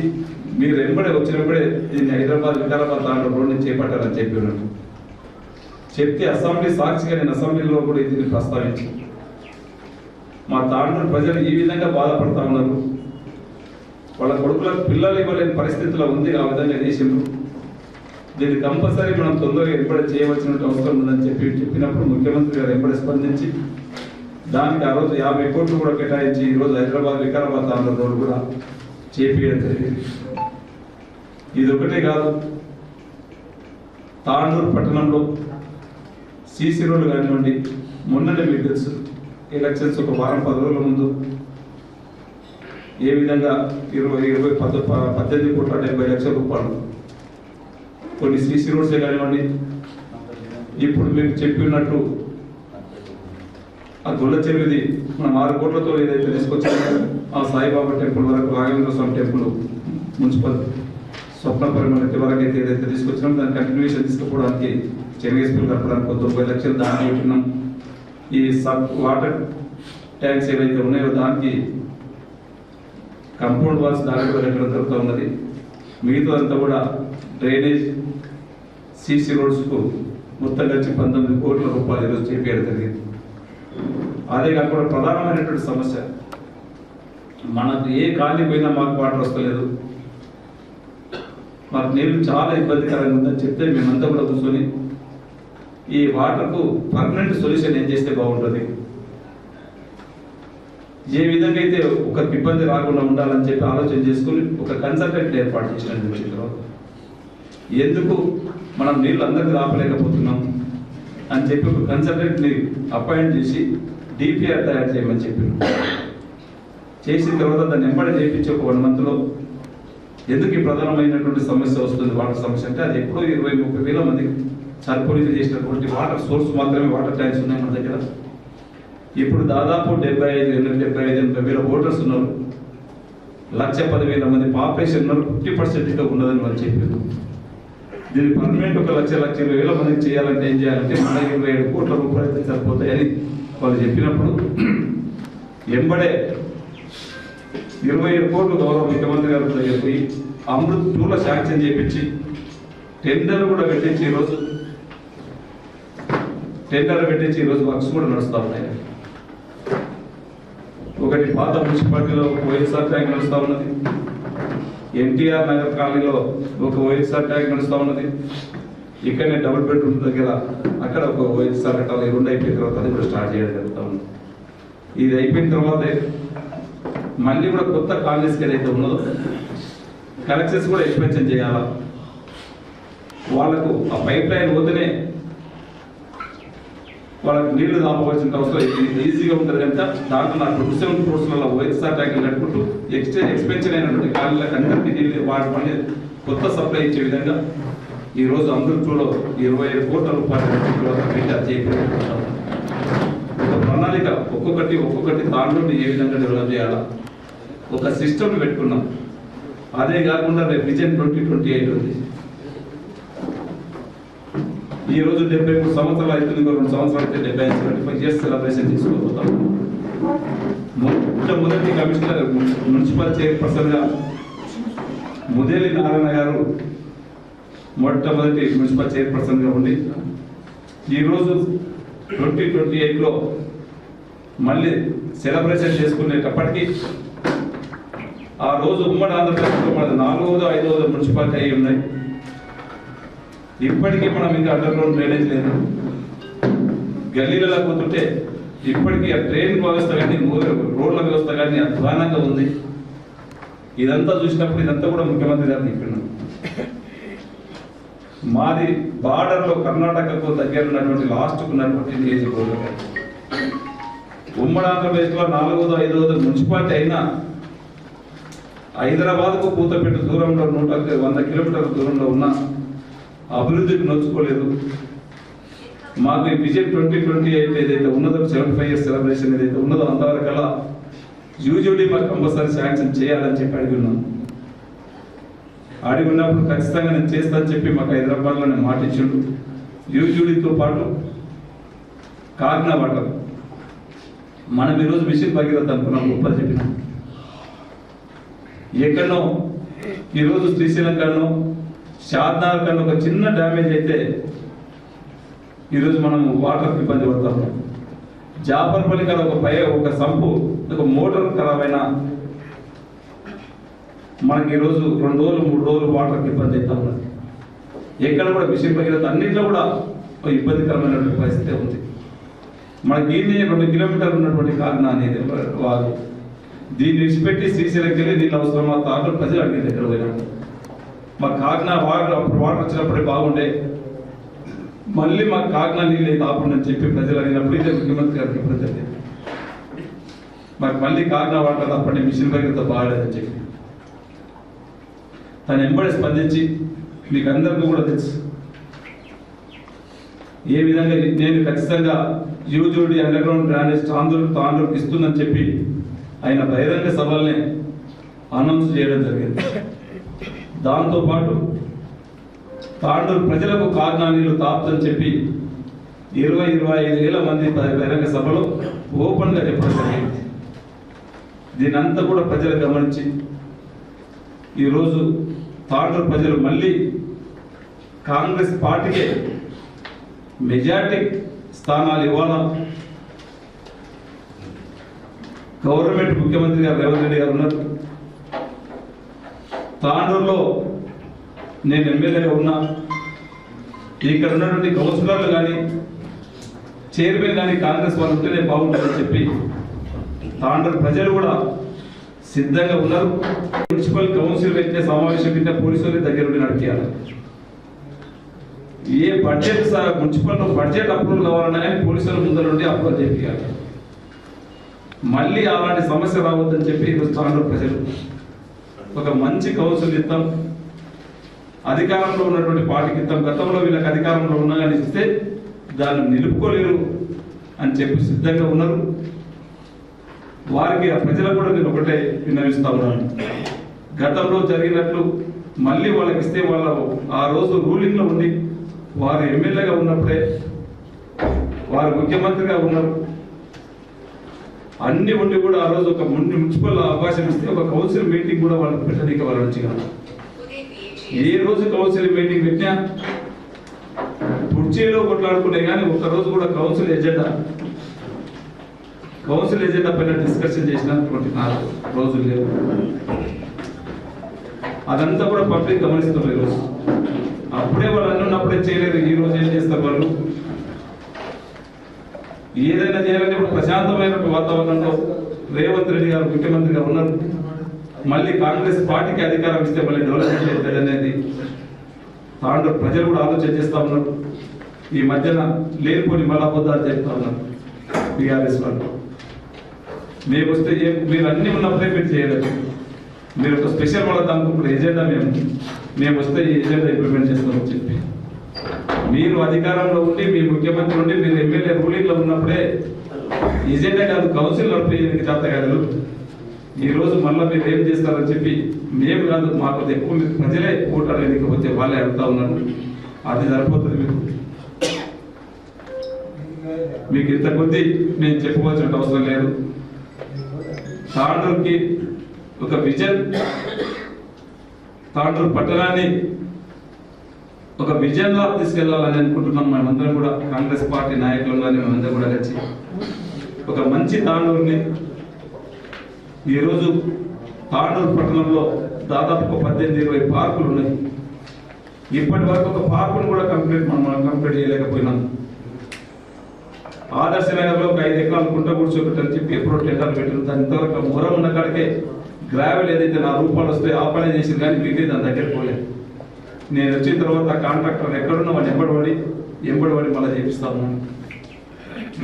D: మీరు వెంబడే వచ్చినప్పుడే దీన్ని హైదరాబాద్ వికారాబాద్ తాండూరు రోడ్ని చేపట్టారని చెప్పాను. చెప్తే అసెంబ్లీ సాక్షిగా నేను అసెంబ్లీలో కూడా ఇది ప్రస్తావించి మా తాండూరు ప్రజలు ఈ విధంగా బాధపడతా ఉన్నారు, వాళ్ళ కొడుకులకు పిల్లలు ఇవ్వలేని పరిస్థితిలో ఉంది, ఆ విధంగా చేసిండ్రు. దీన్ని కంపల్సరీ మనం తొందరగా ఎంబడే చేయవలసిన అవసరం ఉందని చెప్పినప్పుడు ముఖ్యమంత్రి గారు ఎంబడే స్పందించి దానికి ఆ రోజు 50 కోట్లు కూడా కేటాయించి ఈరోజు హైదరాబాద్ వికారాబాద్ తాండూరు రోడ్డు కూడా చేపించడం జరిగింది. ఇది ఒకటే కాదు, తాండూరు పట్టణంలో సీసీ రోడ్లు కానివ్వండి, మొన్ననే మీకు తెలుసు ఎలక్షన్స్ ఒక వారం 10 రోజుల ముందు ఏ విధంగా 18 కోట్ల 70 లక్షల రూపాయలు కొన్ని సీసీ రోడ్సే కానివ్వండి, ఇప్పుడు మీకు చెప్పినట్టు ఆ గొల్ల చెరువుది మనం 6 కోట్లతో ఏదైతే తీసుకొచ్చామో ఆ సాయిబాబా టెంపుల్ వరకు, రాఘవేంద్ర స్వామి టెంపుల్, మున్సిపల్ స్వప్న పరిమళ వరకు అయితే ఏదైతే తీసుకొచ్చినాం దాని కంటిన్యూషన్ తీసుకుపోవడానికి చెన్నగేశ్వరం కట్టడానికి 90 లక్షలు దాన్ని పెట్టినాం. ఈ వాటర్ ట్యాంక్స్ ఏవైతే ఉన్నాయో దానికి కంపౌండ్ వాల్స్ దానికి కట్టడం జరుగుతూ ఉన్నది. మిగతాదంతా కూడా డ్రైనేజ్ సీసీ రోడ్స్కు మొత్తం కలిసి 19 కోట్ల రూపాయలు ఈరోజు చేపేయడం జరిగింది. అదే కాకుండా ప్రధానమైనటువంటి సమస్య మనకు ఏ కాలనీ పోయినా మాకు వాటర్ వస్తలేదు, మాకు నీళ్ళు చాలా ఇబ్బందికరంగా ఉందని చెప్తే మేమంతా కూడా కూర్చొని ఈ వాటర్కు పర్మనెంట్ సొల్యూషన్ ఏం చేస్తే బాగుంటుంది, ఏ విధంగా అయితే ఒకరికి ఇబ్బంది రాకుండా ఉండాలని చెప్పి ఆలోచన చేసుకుని ఒక కన్సల్టెంట్ ఏర్పాటు చేసినట్టు ఎందుకు మనం నీళ్ళు అందరికీ రాపలేకపోతున్నాం అని చెప్పి ఒక కన్సల్టెంట్ని అపాయింట్ చేసి డిపిఆర్ తయారు చేయమని చెప్పారు. చేసిన తర్వాత దాన్ని ఎంబడి చేయించి ఒక 1 monthలో ఎందుకు ఈ ప్రధానమైనటువంటి సమస్య వస్తుంది వాటర్ సమస్య అంటే అది ఎప్పుడో 20-30 వేల మందికి సర్పొలిటీ చేసినటువంటి వాటర్ సోర్స్ మాత్రమే వాటర్ ట్యాంక్స్ ఉన్నాయి మన దగ్గర. ఇప్పుడు దాదాపు 75-80 వేల ఓటర్స్ ఉన్నారు, 1,10,000 మంది పాపులేషన్ ఉన్నారు, 50% ఇంకా ఉన్నదని వాళ్ళు చెప్పారు. దీన్ని పర్మనెంట్ 1,20,000 మందికి చేయాలంటే ఏం చేయాలంటే మన 27 కోట్ల రూపాయలు అయితే సరిపోతాయని వాళ్ళు చెప్పినప్పుడు ఎంబడే 27 కోట్లు గౌరవ ముఖ్యమంత్రి గారు చెప్పి అమృత్ 2లో శాంక్షన్ చేయించి టెండర్ కూడా పెట్టించి ఈరోజు వర్క్స్ కూడా నడుస్తూ ఉన్నాయి. ఒకటి పాత మున్సిపాలిటీలో వైఎస్ఆర్ ట్యాంక్ నడుస్తూ ఉన్నది, ఎన్టీఆర్ నగర్ కాలనీలో ఒక వైఎస్ఆర్ ట్యాంక్ నడుస్తూ ఉన్నది, ఇక్కడనే డబుల్ బెడ్రూమ్ దగ్గర అక్కడ ఒక వైఎస్ఆర్ కట్టాలి. ఈ 2 అయిపోయిన తర్వాత అది కూడా స్టార్ట్ చేయడం జరుగుతూ ఉంది. ఇది అయిపోయిన తర్వాత మళ్ళీ కూడా కొత్త కాలనీస్కి ఏదైతే ఉన్నదో కలెక్షన్స్ కూడా ఎక్స్పెన్షన్ చేయాలా. వాళ్ళకు ఆ పైప్ లైన్ పోతేనే వాళ్ళకి నీళ్లు దాపవలసిన అవసరం ఈజీగా ఉంటుంది కనుక దాంట్లో నాకు 27 crores వైఎస్ఆర్ ట్యాంకులు కట్టుకుంటూ ఎక్స్పెన్షన్ అయినటువంటి కాలనీలకు అందరికీ నీళ్ళు వాటి పని కొత్త సప్లై ఇచ్చే విధంగా ఈరోజు అమృత్లో 25 కోట్ల రూపాయలు చేయబడుతున్నాం. ఒక ప్రణాళిక ఒక్కొక్కటి దాంట్లో ఏ విధంగా డెవలప్ చేయాలా ఒక సిస్టమ్ పెట్టుకున్నాం. అదే కాకుండా రేపు విజన్ 2028 ఉంది. ఈ రోజు 73 సంవత్సరాలు అవుతుంది, 2 సంవత్సరాలు అయితే 75 years సెలబ్రేషన్ తీసుకోబోతాం. మొట్టమొదటి కమిషనర్ మున్సిపల్ చైర్పర్సన్గా ముదేలి నారాయణ గారు మొట్టమొదటి మున్సిపల్ చైర్పర్సన్గా ఉండి ఈరోజు 2028లో మళ్ళీ సెలబ్రేషన్ చేసుకునేటప్పటికీ ఆ రోజు ఉమ్మడి ఆంధ్రప్రదేశ్లో మన 4వ 5వ మున్సిపాలిటీ అయి ఉన్నాయి. ఇప్పటికీ మనం ఇంకా అండర్ గ్రౌండ్ డ్రైనేజ్ లేదు. గల్లీలలో పోతుంటే ఇప్పటికీ ఆ ట్రైన్ వ్యవస్థ కానీ రోడ్ల వ్యవస్థ కానీ అధ్వానంగా ఉంది. ఇదంతా చూసినప్పుడు ఇదంతా కూడా ముఖ్యమంత్రి గారు చెప్పినాం. మాది బార్డర్లో కర్ణాటకకు దగ్గర ఉన్నటువంటి లాస్ట్కు ఉన్నటువంటి నియోజకవర్గం. ఉమ్మడి ఆంధ్రప్రదేశ్లో 4వ 5వ మున్సిపాలిటీ అయినా హైదరాబాద్కు కూతపెట్టు దూరంలో 100 కిలోమీటర్ల దూరంలో ఉన్న అభివృద్ధికి నోచుకోలేదు. మాకు ఈ విజన్ 2028 ఏదైతే ఉన్నదో 75 years సెలబ్రేషన్ ఏదైతే ఉన్నదో అంతవరకల్లా యూజువల్లీ మాకు కంపల్సరీ శాంక్షన్ చేయాలని చెప్పి అడిగి ఉన్నప్పుడు ఖచ్చితంగా నేను చేస్తానని చెప్పి మాకు హైదరాబాద్లో నేను మాట ఇచ్చిండు. యూజువలీతో పాటు కాకినా వాటర్ మనం ఈరోజు మిషన్ భగీరథ అనుకున్నాం, గొప్పలు చెప్పినాం. ఎక్కడనో ఈరోజు శ్రీశైలంకనో షాద్నగర్ కన్నా ఒక చిన్న డ్యామేజ్ అయితే ఈరోజు మనం వాటర్కి ఇబ్బంది పడతాము. జాపర్పల్లి కాడ ఒక సంపు ఒక మోటార్ ఖరాబ్ అయినా మనకి ఈరోజు 2 రోజులు 3 రోజులు వాటర్కి ఇబ్బంది అవుతా ఉన్నది. ఎక్కడ కూడా మిషన్ భగీరథ అన్నింటిలో కూడా ఒక ఇబ్బందికరమైనటువంటి పరిస్థితి ఉంది. మనకి ఈయన 2 కిలోమీటర్లు ఉన్నటువంటి కాకినాడ అనేది వారు దీన్ని విడిచిపెట్టి శ్రీశైలంకి వెళ్ళి నీళ్ళు అవసరమా తాటలు ప్రజలు అడిగింది ఎక్కడ పోయినా. మా కాకినాడ వాటర్ వచ్చినప్పుడే బాగుండే, మళ్ళీ మా కాకినాడ నీళ్ళు తాపండి చెప్పి ప్రజలు అడిగినప్పుడు ఇదే ముఖ్యమంత్రి గారికి ఇప్పుడు జరిగింది. మాకు మళ్ళీ కాకినాడ వాటర్ తప్పండి మిషన్ భగీరథ బాగలేదని చెప్పి తను ఎంబడి స్పందించి మీకు అందరికీ కూడా తెలుసు ఏ విధంగా నేను ఖచ్చితంగా యూజోడి అండర్ గ్రౌండ్ డ్రైనేజ్ తాండూరుకి ఇస్తుందని చెప్పి ఆయన బహిరంగ సభల్ని అనౌన్స్ చేయడం జరిగింది. దాంతోపాటు తాండూరు ప్రజలకు కాకినాడ నీళ్లు తాపుతని చెప్పి 20-25 వేల మంది బహిరంగ సభలో ఓపెన్గా చెప్పడం జరిగింది. దీనంతా కూడా ప్రజలు గమనించి ఈరోజు తాండూరు ప్రజలు మళ్ళీ కాంగ్రెస్ పార్టీకే మెజారిటీ స్థానాలు ఇవ్వాలా. గవర్నమెంట్ ముఖ్యమంత్రి గారు రేవంత్ రెడ్డి గారు ఉన్నారు. తాండూరులో నేను ఎమ్మెల్యేగా ఉన్నా, ఇక్కడ ఉన్నటువంటి కౌన్సిలర్లు కానీ చైర్మన్ కానీ కాంగ్రెస్ వాళ్ళు ఉంటేనే బాగుంటుందని చెప్పి తాండూరు ప్రజలు కూడా సిద్ధంగా ఉన్నారు. మున్సిపల్ కౌన్సిల్ పెట్టిన సమావేశం కింద పోలీసులు దగ్గర ఉండి నడిపేయాలి. ఏ బడ్జెట్ మున్సిపల్ బడ్జెట్ అప్రూవల్ కావాలన్నా కానీ పోలీసుల ముందర నుండి అప్రూవల్ చేయాలి. మళ్ళీ అలాంటి సమస్య రావద్దని చెప్పి ఈరోజు తాండూరు ప్రజలు ఒక మంచి కౌన్సిల్ ఇస్తాం, అధికారంలో ఉన్నటువంటి పార్టీకి ఇస్తాం. గతంలో వీళ్ళకి అధికారంలో ఉన్నా కానీ ఇస్తే దాన్ని నిలుపుకోలేరు అని చెప్పి సిద్ధంగా ఉన్నారు. వారికి ఆ ప్రజలకు కూడా నేను ఒకటే విన్నవిస్తా ఉన్నాను. గతంలో జరిగినట్లు మళ్ళీ వాళ్ళకి ఇస్తే వాళ్ళ ఆ రోజు రూలింగ్లో ఉండి వారు ఎమ్మెల్యేగా ఉన్నప్పుడే వారు ముఖ్యమంత్రిగా ఉన్నారు అన్ని ఉండి కూడా ఆ రోజు ఒక మున్సిపల్ అవకాశం ఇస్తే ఒక కౌన్సిల్ మీటింగ్ కూడా వాళ్ళకి పెట్టడానికి వాళ్ళ నుంచి ఏ రోజు కౌన్సిల్ మీటింగ్ పెట్టినా కుర్చీలో కొట్లాడుకునే కానీ ఒక్కరోజు కూడా కౌన్సిల్ ఎజెండా కౌన్సిల్ ఎజెండా పైన డిస్కషన్ చేసినటువంటి రోజులు లేవు. అదంతా కూడా పబ్లిక్ గమనిస్తున్నారు ఈరోజు. అప్పుడే వాళ్ళు అన్నప్పుడే చేయలేదు, ఈ రోజు ఏం చేస్తారు వాళ్ళు? ఏదైనా చేయాలంటే ఇప్పుడు ప్రశాంతమైన వాతావరణంలో రేవంత్ రెడ్డి గారు ముఖ్యమంత్రిగా ఉన్నారు. మళ్ళీ కాంగ్రెస్ పార్టీకి అధికారం ఇస్తే మళ్ళీ డెవలప్మెంట్ అవుతుంది అనేది తాండూరు ప్రజలు కూడా ఆలోచన చేస్తూ ఉన్నారు. ఈ మధ్యన లేనిపోని మలాబద్దాలు చెప్తా ఉన్నారు టీఆర్ఎస్ వాళ్ళు. మేము వస్తే మీరు అన్ని ఉన్నప్పుడే మీరు చేయలేదు. మీరు ఒక స్పెషల్ వాళ్ళ ఇప్పుడు ఎజెండా మేము వస్తే ఈ ఎజెండా ఇంప్లిమెంట్ చేస్తామని చెప్పి మీరు అధికారంలో ఉండి మీ ముఖ్యమంత్రి ఉండి మీరు ఎమ్మెల్యే రూలింగ్లో ఉన్నప్పుడే ఎజెండా కాదు కౌన్సిల్ నడిపేయడానికి చేత కాదు. ఈరోజు మళ్ళీ మీరు ఏం చేస్తారని చెప్పి మేము కాదు, మాకు ఎక్కువ ప్రజలే ఓటాలు ఎన్నికపోతే వాళ్ళే అడుగుతా ఉన్నారు. అది సరిపోతుంది. మీకు ఇంత కొద్ది నేను చెప్పుకోవాల్సిన అవసరం లేదు. తాండూరుకి ఒక విజన్, తాండూరు పట్టణాన్ని ఒక విజన్ లా తీసుకెళ్లాలని అనుకుంటున్నాం. మేమందరం కూడా కాంగ్రెస్ పార్టీ నాయకులు ఉన్నారని మేమందరం కూడా కలిసి ఒక మంచి తాండూరుని ఈరోజు తాండూరు పట్టణంలో దాదాపు 18-20 పార్కులు ఉన్నాయి. ఇప్పటి వరకు ఒక పార్కును కూడా మనం కంప్లీట్ చేయలేకపోయినాం. ఆదర్శ నగర్లో ఒక 5 ఎకరాలు కుంట కూర్చోబెట్టని చెప్పి ఎప్పుడో టెండర్లు పెట్టిన దాని ఇంతవరకు మూరం ఉన్న కాడికే గ్రావెల్ ఏదైతే 4 రూపాయలు వస్తే ఆ పని చేసింది, కానీ మిగిలిన దాని దగ్గర పోలేదు. నేను వచ్చిన తర్వాత కాంట్రాక్టర్ ఎక్కడున్నా వాళ్ళు ఎంబడి మళ్ళీ చేపిస్తాము.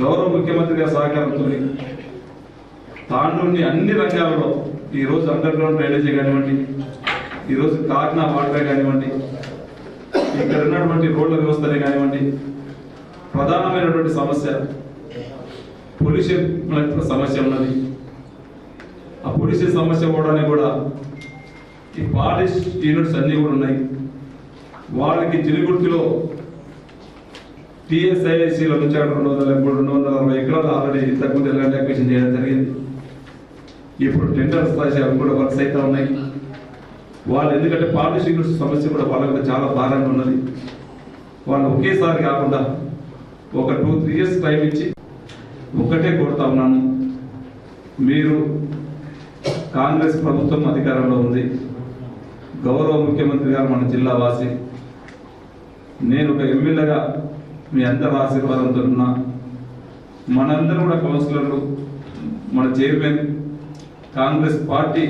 D: గౌరవ ముఖ్యమంత్రి గారి సహకారంతో తాండూరుని అన్ని రంగాలలో ఈరోజు అండర్ గ్రౌండ్ డ్రైనేజీ కానివ్వండి, ఈరోజు కాకినా వాటర్ కానివ్వండి, ఇక్కడ ఉన్నటువంటి రోడ్ల వ్యవస్థనే కానివ్వండి, ప్రధానమైనటువంటి సమస్య పొల్యూషన్ సమస్య ఉన్నది. ఆ పొల్యూషన్ సమస్య పోవడానికి కూడా ఈ పాలిష్ యూనిట్స్ అన్నీ కూడా ఉన్నాయి. వాళ్ళకి జిలిగుర్తిలో టీఎస్ఐఐసీల నుంచి 240 ఎకరాలు ఆల్రెడీ ఇంతకుముందు ల్యాండ్ అక్విజిషన్ చేయడం జరిగింది. ఇప్పుడు టెండర్ స్థాయి అవి కూడా వర్క్స్ అయితే ఉన్నాయి. వాళ్ళు ఎందుకంటే పాలిష్ యూనిట్స్ సమస్య కూడా వాళ్ళకి చాలా భారంగా ఉన్నది. వాళ్ళు ఒకేసారి కాకుండా ఒక 2-3 ఇయర్స్ టైం ఇచ్చి ఒక్కటే కోరుతా ఉన్నాను. మీరు కాంగ్రెస్ ప్రభుత్వం అధికారంలో ఉంది, గౌరవ ముఖ్యమంత్రి గారు మన జిల్లా వాసి, నేను ఒక ఎమ్మెల్యేగా మీ అందరి ఆశీర్వాదంతో ఉన్నా. మనందరూ కూడా కౌన్సిలర్లు, మన చైర్మన్ కాంగ్రెస్ పార్టీ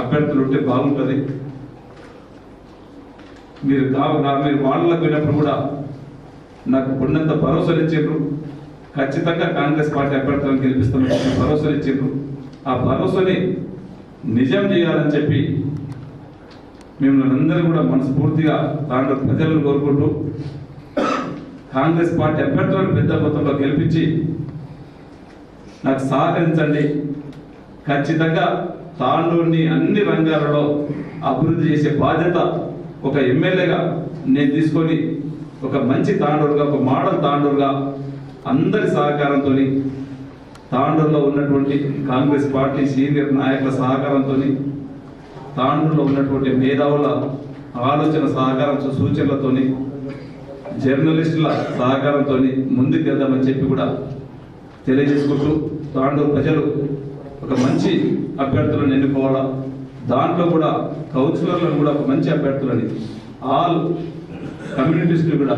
D: అభ్యర్థులు ఉంటే బాగుంటుంది. మీరు వాళ్ళకు పోయినప్పుడు కూడా నాకు కొండంత భరోసాలు ఇచ్చారు. ఖచ్చితంగా కాంగ్రెస్ పార్టీ అభ్యర్థులను గెలిపిస్తామని భరోసాలు ఇచ్చారు. ఆ భరోసాని నిజం చేయాలని చెప్పి మిమ్మల్ని అందరూ కూడా మనస్ఫూర్తిగా తాండూరు ప్రజలను కోరుకుంటూ కాంగ్రెస్ పార్టీ అభ్యర్థులను పెద్ద మొత్తంలో గెలిపించి నాకు సహకరించండి. ఖచ్చితంగా తాండూరుని అన్ని రంగాలలో అభివృద్ధి చేసే బాధ్యత ఒక ఎమ్మెల్యేగా నేను తీసుకొని ఒక మంచి తాండూరుగా, ఒక మోడల్ తాండూరుగా అందరి సహకారంతో, తాండూరులో ఉన్నటువంటి కాంగ్రెస్ పార్టీ సీనియర్ నాయకుల సహకారంతో, తాండూరులో ఉన్నటువంటి మేధావుల ఆలోచన సహకారం సూచనలతో, జర్నలిస్టుల సహకారంతో ముందుకెళ్దామని చెప్పి కూడా తెలియజేసుకుంటూ, తాండూరు ప్రజలు ఒక మంచి అభ్యర్థులను ఎన్నుకోవాలా, దాంట్లో కూడా కౌన్సిలర్లను కూడా ఒక మంచి అభ్యర్థులని, ఆల్ కమ్యూనిటీస్ని కూడా,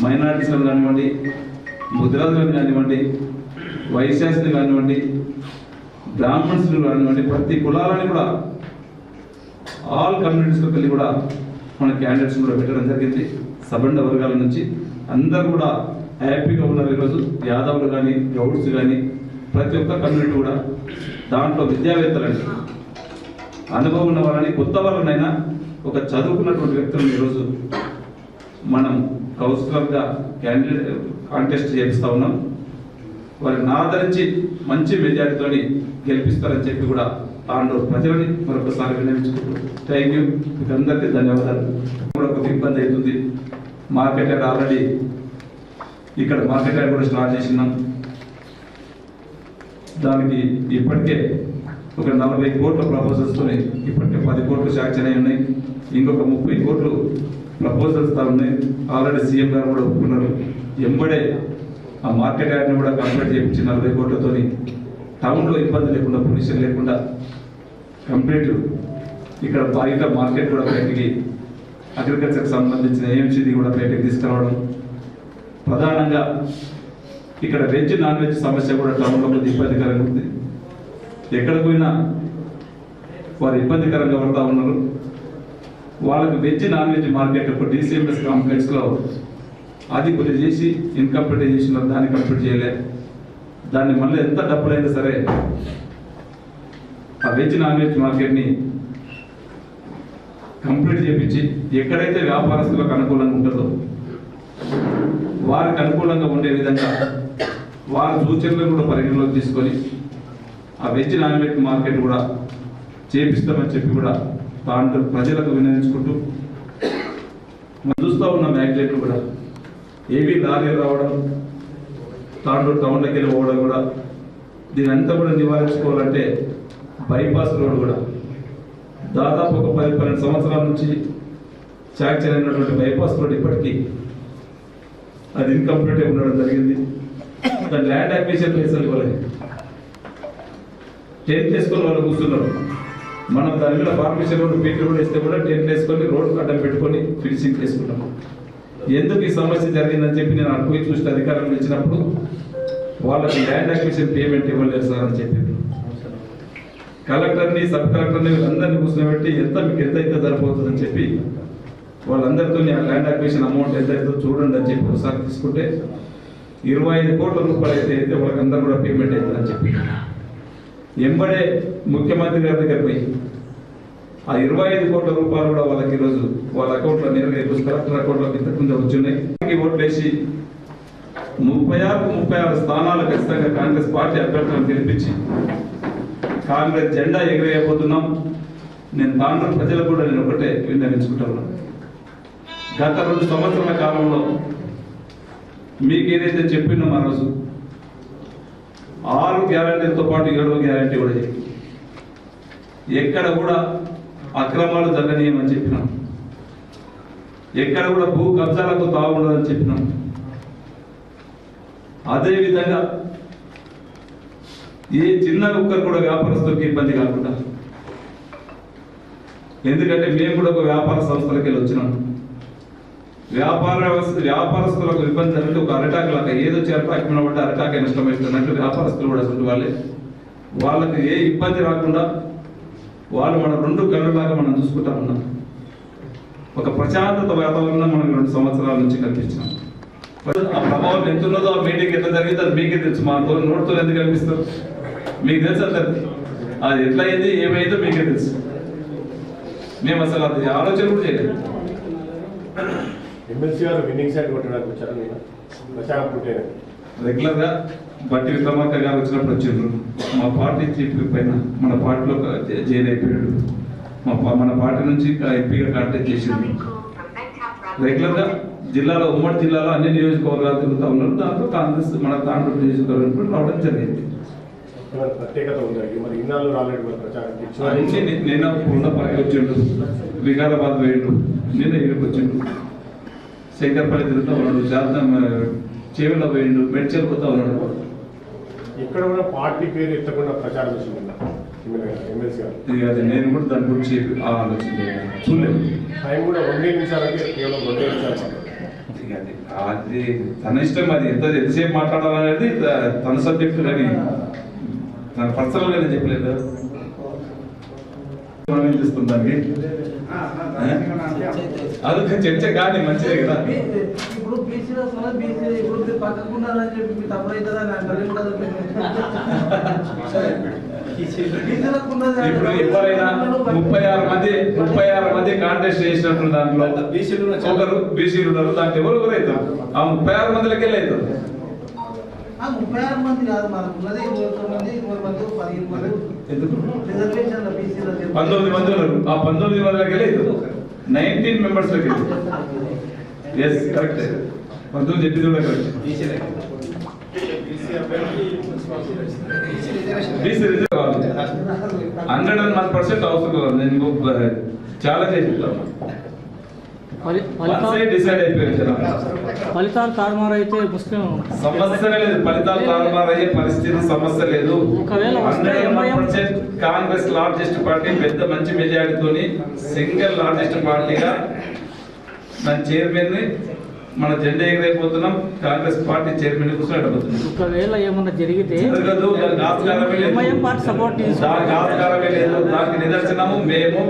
D: మైనారిటీస్లను కానివ్వండి, ముద్రాజులను కానివ్వండి, వైశ్యాసులు కానివ్వండి, బ్రాహ్మణ్స్లు కానివ్వండి, ప్రతి కులాలని కూడా ఆల్ కమ్యూనిటీస్కి వెళ్ళి కూడా మన క్యాండిడేట్స్ కూడా పెట్టడం జరిగింది. సబండ వర్గాల నుంచి అందరూ కూడా హ్యాపీగా ఉన్నారు. ఈరోజు యాదవులు కానీ, గౌడ్స్ కానీ, ప్రతి ఒక్క కమ్యూనిటీ కూడా దాంట్లో విద్యావేత్తలని, అనుభవం ఉన్న వాళ్ళని, కొత్త వాళ్ళనైనా ఒక చదువుకున్నటువంటి వ్యక్తులను ఈరోజు మనం కౌన్సిలర్గా కాంటెస్ట్ చేపిస్తూ ఉన్నాం. వారిని ఆదరించి మంచి మెజారిటీతో గెలిపిస్తారని చెప్పి కూడా తాండూరు ప్రజలని మరొకసారి విన్నవించుకుంటున్నాం. Thank you. మీకు అందరికీ ధన్యవాదాలు. కూడా ఒక ఇబ్బంది అవుతుంది. మార్కెట్ యార్డ్ ఆల్రెడీ ఇక్కడ మార్కెట్ యార్డ్ కూడా స్టార్ట్ చేసినాం. దానికి ఇప్పటికే ఒక 40 కోట్ల ప్రపోజల్స్తో ఇప్పటికే 10 కోట్లు శాంక్షన్ అయి ఉన్నాయి. ఇంకొక 30 కోట్లు ప్రపోజల్స్ ఉన్నాయి. ఆల్రెడీ సీఎం గారు కూడా ఒప్పుకున్నారు. ఎంబడే ఆ మార్కెట్ యార్డ్ని కూడా కంప్లీట్ చేయించి 40 కోట్లతోని టౌన్లో ఇబ్బంది లేకుండా పొల్యూషన్ లేకుండా కంప్లీట్ ఇక్కడ బయట మార్కెట్ కూడా బయటికి అగ్రికల్చర్కి సంబంధించిన ఏఎంసీది కూడా బయటకు తీసుకురావడం, ప్రధానంగా ఇక్కడ వెజ్ నాన్ వెజ్ సమస్య కూడా టౌన్లో కొద్దిగా ఇబ్బందికరంగా ఉంది. ఎక్కడ పోయినా వారు ఇబ్బందికరంగా పడతా ఉన్నారు. వాళ్ళకి వెజ్ నాన్ వెజ్ మార్కెట్ ఒక DCMS కాంప్లెక్స్లో అది కొద్దిగా చేసి ఇన్కంప్లీట్ చేసినారు, దాన్ని కంప్లీట్ చేయలే. దాన్ని మళ్ళీ ఎంత డబ్బులైనా సరే ఆ వెజ్ నాన్ వెజ్ మార్కెట్ని కంప్లీట్ చేయించి ఎక్కడైతే వ్యాపారస్తులకు అనుకూలంగా ఉంటుందో వారికి అనుకూలంగా ఉండే విధంగా వారి సూచనలను కూడా పరిగణలోకి తీసుకొని ఆ వెజ్ నాన్ వెజ్ మార్కెట్ కూడా చేపిస్తామని చెప్పి కూడా దాంట్లో ప్రజలకు వినియోగించుకుంటూ మనం చూస్తూ ఉన్న మ్యాగ్నెట్లు కూడా ఏవి లారీలు రావడం, తాండూరు టౌన్లోకి వెళ్ళి పోవడం కూడా దీని అంతా కూడా నివారించుకోవాలంటే బైపాస్ రోడ్ కూడా దాదాపు ఒక 10-12 సంవత్సరాల నుంచి శాంక్షన్ అయినటువంటి బైపాస్ రోడ్ ఇప్పటికీ అది ఇన్కంప్లీట్ ఉండడం జరిగింది. దాని ల్యాండ్ అక్విజిషన్ పైసలు ఇవ్వలేదు, టెంట్ వేసుకొని వాళ్ళు కూర్చున్నారు. మనం దాని మీద ఫార్మేషన్ రోడ్ పీట్లు కూడా ఇస్తే కూడా టెంట్ వేసుకొని రోడ్డు అడ్డం పెట్టుకొని ఫినిషింగ్ చేసుకున్నాం. ఎందుకు ఈ సమస్య జరిగిందని చెప్పి నేను అడుగు చూస్తే అధికారులు ఇచ్చినప్పుడు వాళ్ళకి ల్యాండ్ అక్విజిషన్ పేమెంట్ ఇవ్వలేదు సార్ అని చెప్పింది. కలెక్టర్ని, సబ్ కలెక్టర్ని వీళ్ళందరినీ కూర్చోబెట్టి మీకు ఎంత అయితే సరిపోతుందని చెప్పి వాళ్ళందరితో ఆ ల్యాండ్ అక్విజిషన్ అమౌంట్ ఎంత అవుతుందో చూడండి అని చెప్పి ఒకసారి తీసుకుంటే 25 కోట్ల రూపాయలు అయితే వాళ్ళకి అందరూ కూడా పేమెంట్ అవుతుందని చెప్పి ఎంబడే ముఖ్యమంత్రి గారి దగ్గర పోయి ఆ 25 కోట్ల రూపాయలు కూడా వాళ్ళకి ఈరోజు వాళ్ళ అకౌంట్లో నేరుగా ఈరోజు కలెక్టర్ అకౌంట్లో ఇంతకుముందు వచ్చినాయి. ఓట్లు వేసి 36 స్థానాలు ఖచ్చితంగా కాంగ్రెస్ పార్టీ అభ్యర్థులను గెలిపించి కాంగ్రెస్ జెండా ఎగిరేయబోతున్నాం. నేను తాండ్ర ప్రజలకు కూడా నేను ఒకటే విన్నవించుకుంటున్నాను. గత 2 సంవత్సరాల కాలంలో మీకు ఏదైతే చెప్పినాం ఆ రోజు 6 గ్యారంటీలతో పాటు 7వ గ్యారంటీ కూడా చెప్పి ఎక్కడ కూడా అక్రమాలు జరగనీయమని చెప్పినాం, ఎక్కడ కూడా భూ కబ్జాలకు తాగుండదని చెప్పినాం. అదేవిధంగా ఏ చిన్న ఒక్కరు కూడా వ్యాపారస్తులకు ఇబ్బంది కాకుండా, ఎందుకంటే మేము కూడా ఒక వ్యాపార సంస్థలకి వెళ్ళి వచ్చినాం. వ్యాపారస్తులకు ఇబ్బంది జరిగితే ఒక అరటాకు లాగా ఏదో చేరటాకు మీద పడ్డ అరటాకే నష్టమవుతున్నట్టు వ్యాపారస్తులు కూడా అసలు వాళ్ళకి ఏ ఇబ్బంది రాకుండా వాళ్ళు మన 2 కళ్ళలాగా మనం చూసుకుంటా ఉన్నాం. ఒక ప్రశాంతత వాతావరణం మనం 2 సంవత్సరాల నుంచి కల్పించాం. ఆ ప్రభావం ఎంత ఉన్నదో ఆ మీటింగ్ ఎంత జరిగిందో అది మీకే తెలుసు. మా నోటితో ఎందుకు కనిపిస్తారు మీకు తెలుసు. అందరికి అది ఎట్లా అయింది ఏమైందో మీకే తెలుసు. మేము అసలు అది ఆలోచన కూడా చేయలేదు. రెగ్యులర్గా బట్టి విక్రమార్క గారు వచ్చినప్పుడు వచ్చిండ్రు. మా పార్టీ చీఫ్ పైన మన పార్టీలో జైన్ అయిపోయాడు. మన పార్టీ నుంచి ఎంపీగా కాంటాక్ట్ చేసిండ్రు. రెగ్యులర్గా జిల్లాలో ఉమ్మడి జిల్లాలో అన్ని నియోజకవర్గాలు తిరుగుతూ ఉన్నారు. దాంట్లో కాంగ్రెస్ మన తాండ్ర నియోజకవర్గం రావడం జరిగింది. నిన్న పూర్ణపాకి వచ్చిండు, వికారాబాద్ వేయండు, నిన్న ఇక్కడికి వచ్చిండు, శంకర్పల్లి తిరుగుతూ ఉన్నాడు, శాతం చేవెళ్ళ పోయిండు, మెడ్చల్ పోతా ఉన్నాడు.
E: ఇక్కడ కూడా పార్టీ పేరు ఎత్తకుండా ప్రచారం చేసింది
D: అది నేను కూడా దాని గురించి ఆలోచన చూడలేదు.
E: టైం కూడా 2 నిమిషాలకే కేవలం 2 నిమిషాలు.
D: అది తన ఇష్టం. అది ఎంతసేపు మాట్లాడాలనేది తన సబ్జెక్టు కానీ తన పర్సనల్ గా చెప్పలేదు. మనం ఏం చేస్తుంది దానికి అదొక చర్చ కానీ మంచిదే కదా. ఇప్పుడు ఎవరైనా 36 మంది కాంటెస్ట్ చేసినట్టు దాంట్లో ఒకరు బీసీలు ఉన్నారు. దాంట్లో ఎవరు అవుతారు? ఆ 36 మందిలకి వెళ్ళి అవుతారు.
F: 36 మంది కాదు, మనకు ఉన్నది 29 మంది, 20 మంది, 15 మంది.
D: ఎందుకు
F: రిజర్వేషన్ల బీసీల
D: 19 మంది ఉన్నారు. ఆ 19 మందిలకి వెళ్ళి అవుతారు. 19 మెంబర్స్ లకి ఎస్ కరెక్ట్. 19 చెప్పింది కూడా కరెక్ట్. బీసీ రిజర్వ్ కావాలి. 101% అవసరం. నేను ఛాలెంజ్ చేస్తాను. డిసైడ్ అయిపోయింది జనం.
G: ఫలితాలు తారుమారు అయితే ముస్లిం
D: సమస్యనే లేదు, ఫలితాలు తారుమారయ్యే పరిస్థితి సమస్య లేదు.
G: ఒకవేళ వస్తే
D: 100% కాంగ్రెస్ లార్జెస్ట్ పార్టీ పెద్ద మంచి మెజారిటీతోని సింగిల్ లార్జెస్ట్ పార్టీగా మన చైర్మన్ ని మన జెండా ఎగరైపోతున్నాం. కాంగ్రెస్ పార్టీ చైర్మన్ కూర్చోబెట్టబోతున్నాం.
G: ఒకవేళ ఏమన్నా జరిగితే
D: జరగదు, దానికి ఆస్కారమే లేదు.
G: ఎంఐఎం పార్టీ సపోర్ట్
D: దానికి ఆస్కారమే లేదు. దానికి నిదర్శనము మేము,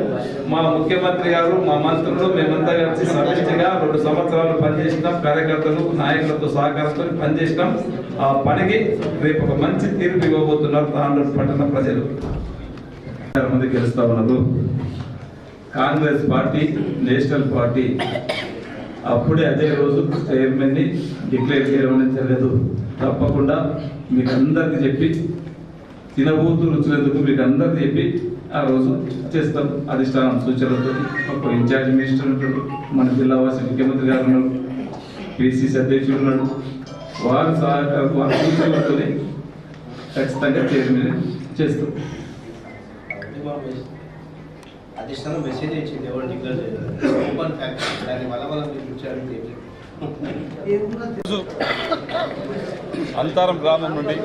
D: మా ముఖ్యమంత్రి గారు, మా మంత్రులు, మేమంతా కలిసి సమిష్టిగా 2 సంవత్సరాలు పనిచేసినాం. కార్యకర్తలు, నాయకులతో సహకారంతో పనిచేసినాం. ఆ పనికి రేపు ఒక మంచి తీర్పు ఇవ్వబోతున్నారు తాండూరు పట్టణ ప్రజలు. మంది గెలుస్తా ఉన్నారు. కాంగ్రెస్ పార్టీ నేషనల్ పార్టీ అప్పుడే అదే రోజు చైర్మన్ ని డిక్లేర్ చేయడం జరగదు. తప్పకుండా మీకు అందరికి చెప్పి తినబూతు రుచులందుకు మీకు అందరికి చెప్పి ఆ రోజు చేస్తాం. అధిష్టానం సూచనలతో ఒక ఇన్ఛార్జ్ మినిస్టర్ ఉంటాడు, మన జిల్లా వాసి ముఖ్యమంత్రి గారు ఉన్నారు, పిసిసి అధ్యక్షుడు ఉన్నాడు. వారి సహకారం, వారి సూచనలతో ఖచ్చితంగా చైర్మన్ చేస్తాం.
H: అధిష్టానం మెసేజ్ ఇచ్చింది, ఎవరు డిక్లేర్ చేయలేదు. ఓపెన్ ఫ్యాక్ట్ దాని వల్ల మీరు చూసారు.
D: అంతారం గ్రామం నుండి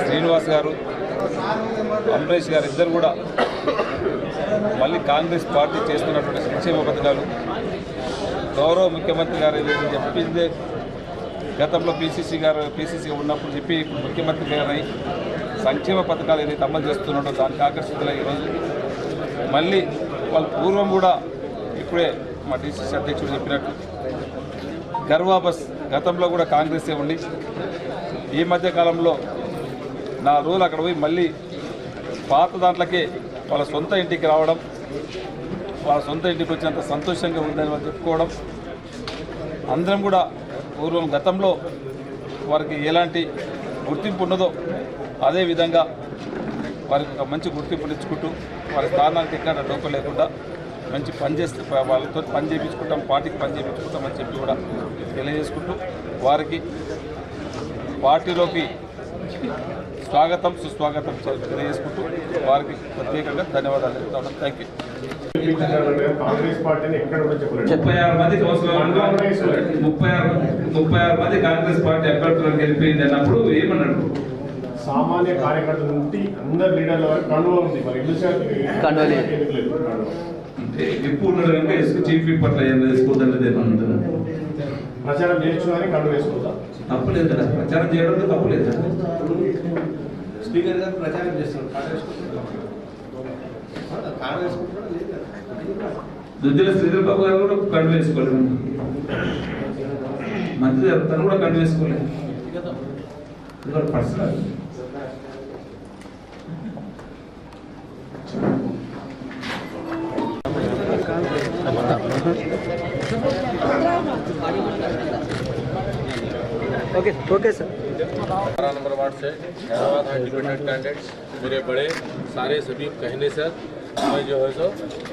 D: శ్రీనివాస్ గారు, అమరేష్ గారు ఇద్దరు కూడా మళ్ళీ కాంగ్రెస్ పార్టీ చేస్తున్నటువంటి సంక్షేమ పథకాలు గౌరవ ముఖ్యమంత్రి గారు ఏదైతే చెప్పిందే గతంలో పిసిసి ఉన్నప్పుడు చెప్పి ఇప్పుడు ముఖ్యమంత్రి గారై సంక్షేమ పథకాలు ఏదైతే అమలు చేస్తున్నాడో దానికి ఆకర్షితులై ఈరోజు మళ్ళీ వాళ్ళు పూర్వం కూడా ఇప్పుడే మా డిసిసి అధ్యక్షుడు చెప్పినట్టు గర్వాబస్ గతంలో కూడా కాంగ్రెసే ఉండి ఈ మధ్య కాలంలో నా రోజులు అక్కడ పోయి మళ్ళీ పాత దాంట్లోకే వాళ్ళ సొంత ఇంటికి రావడం, వాళ్ళ సొంత ఇంటికి వచ్చినంత సంతోషంగా ఉందని వాళ్ళు చెప్పుకోవడం, అందరం కూడా పూర్వం గతంలో వారికి ఎలాంటి గుర్తింపు ఉన్నదో అదేవిధంగా వారికి ఒక మంచి గుర్తింపునిచ్చుకుంటూ వారి స్థానానికి ఎక్కడ డోక లేకుండా మంచి పని చేస్తూ వాళ్ళతో పని చేయించుకుంటాం, పార్టీకి పని చేయించుకుంటామని చెప్పి కూడా తెలియజేసుకుంటూ వారికి పార్టీలోకి స్వాగతం సుస్వాగతం తెలియజేసుకుంటూ వారికి ప్రత్యేకంగా ధన్యవాదాలు చెప్తాను. Thank you.
E: కాంగ్రెస్ పార్టీని ఎక్కడ కూడా చెప్పలేదు.
D: 36 మంది కౌన్సిలర్లు, 36 మంది కాంగ్రెస్ పార్టీ అభ్యర్థులను గెలిపింది అన్నప్పుడు ఏమన్నాడు?
E: సామాన్య కార్యకర్తల నుండి అందరు లీడర్ల వరకు కండువ ఉంది. మరి
D: అంటే విప్పు ఉన్నాడు కనుక చీఫ్ విప్ అట్లా ఏం వేసుకోవద్దంటే
E: ప్రచారం చేయించుకుని కండువ వేసుకోవద్దా?
D: తప్పులేదు కదా, ప్రచారం చేయడం తప్పులేదు కదా.
H: స్పీకర్ గారు ప్రచారం చేస్తున్నారు, కాంగ్రెస్
D: దుద్దిల శ్రీధర్ బాబు గారు కూడా కండు వేసుకోలేదు, మంత్రి తను కూడా కండు వేసుకోలేదు. Personal
G: okay sir.
I: 12 number ward से हैदराबाद है इंडिपेंडेंट कैंडिडेट्स मेरे बड़े सारे सभी कहने से मैं जो है सो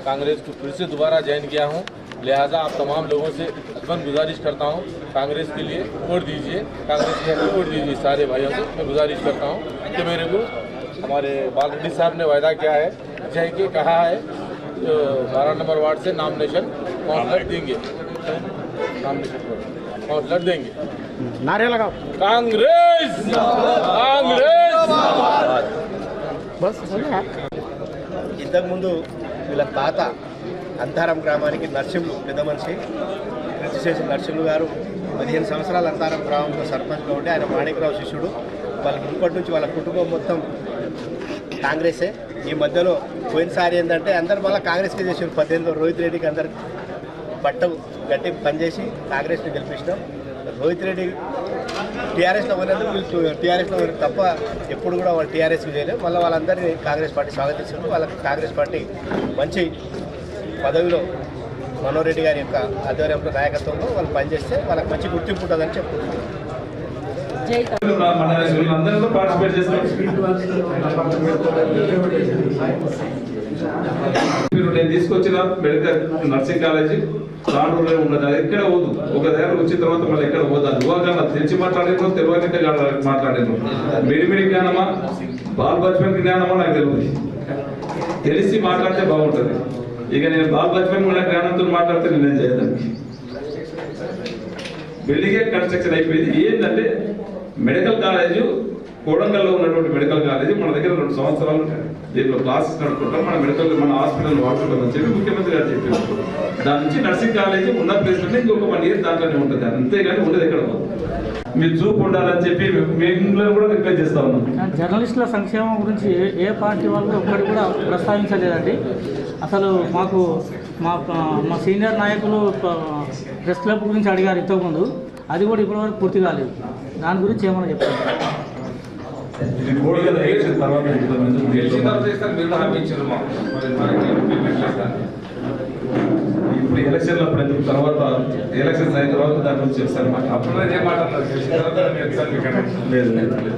I: कांग्रेस को फिर से दोबारा ज्वाइन किया हूँ। लिहाजा आप तमाम लोगों से गुजारिश करता हूँ कांग्रेस के लिए वोट दीजिए, कांग्रेस के लिए वोट दीजिए। सारे भाइयों से मैं गुजारिश करता हूँ कि मेरे को हमारे बालरेड्डी साहब ने वायदा किया है, जय के कहा है जो 12 नंबर वार्ड से नामिनेशन काउंसलर देंगे, नामिनेशन काउंसलर देंगे।
G: नारे लगाओ
I: कांग्रेस कांग्रेस
G: बस।
H: ఇంతకుముందు వీళ్ళ తాత అంతారం గ్రామానికి నర్సింహులు పెద్ద మనిషి కృషి చేసిన నర్సింహులు గారు 15 సంవత్సరాల అంతారం గ్రామంలో సర్పంచ్గా ఉండి ఆయన మాణిక్రావు శిష్యుడు. వాళ్ళ ముప్పటి నుంచి వాళ్ళ కుటుంబం మొత్తం కాంగ్రెసే. ఈ మధ్యలో పోయినసారి ఏంటంటే అందరు మళ్ళీ కాంగ్రెస్కి చేసారు. 18లో రోహిత్ రెడ్డికి అందరు పట్టం గట్టి పనిచేసి కాంగ్రెస్ని గెలిపించినాం. రోహిత్ రెడ్డి టీఆర్ఎస్లో ఉన్నందుకు వీళ్ళు టీఆర్ఎస్లో తప్ప ఎప్పుడు కూడా వాళ్ళు టీఆర్ఎస్కి చేయలేదు. మళ్ళీ వాళ్ళందరినీ కాంగ్రెస్ పార్టీ స్వాగతిస్తుంది. వాళ్ళకి కాంగ్రెస్ పార్టీ మంచి పదవిలో మనోహర్ రెడ్డి గారి యొక్క ఆధ్వర్యంలో నాయకత్వంలో వాళ్ళు పనిచేస్తే వాళ్ళకి మంచి గుర్తింపు ఉంటుందని చెప్పుకుంటున్నారు.
D: నేను తీసుకొచ్చిన మెడికల్ నర్సింగ్ కాలేజీ తాండూరులో ఉండదు, అది ఎక్కడ పోదు. ఒక దగ్గర వచ్చిన తర్వాత మళ్ళీ ఎక్కడ పోదు. యువగా తెలిసి మాట్లాడేమో తెలియక మాట్లాడేమో, మిడిమిడి జ్ఞానమా బాల్ బచ్పన్ జ్ఞానమా నాకు తెలియదు. తెలిసి మాట్లాడితే బాగుంటుంది. ఇక నేను బాబు బచ్పన్ కూడా జ్ఞానంతో మాట్లాడితే నేను చేయడానికి బిల్డింగే కన్స్ట్రక్షన్ అయిపోయింది. ఏంటంటే మెడికల్ కాలేజ్ కోడంగల్లో ఉన్నటువంటి మెడికల్ కాలేజ్ మన దగ్గర 2 సంవత్సరాలు దీంట్లో క్లాసెస్ నడుపుకుంటాం, మన హాస్పిటల్ వాడుకుంటామని చెప్పి ముఖ్యమంత్రి గారు చెప్పారు. దాని నుంచి నర్సింగ్ కాలేజ్ ఉన్న ప్లేస్లోనే ఇంకొక 1 year దాంట్లోనే ఉంటుంది, అంతేగాని ఉండదు ఎక్కడ. మీరు చూపు ఉండాలని చెప్పి మేము కూడా రిక్వెస్ట్ చేస్తా ఉన్నాం.
J: జర్నలిస్టుల సంక్షేమం గురించి ఏ పార్టీ వాళ్ళు ఒక్కటి కూడా ప్రస్తావించలేదండి. అసలు మాకు మా సీనియర్ నాయకులు ప్రెస్ క్లబ్ గురించి అడిగారు ఇంతకుముందు, అది కూడా ఇప్పటివరకు పూర్తి కాలేదు. దాని గురించి ఏమన్నా చెప్తారు?
D: ఇప్పుడు ఎలక్షన్ల తర్వాత ఎలక్షన్స్ అయిన తర్వాత దాని గురించి చెప్తాను. అప్పుడు లేదు.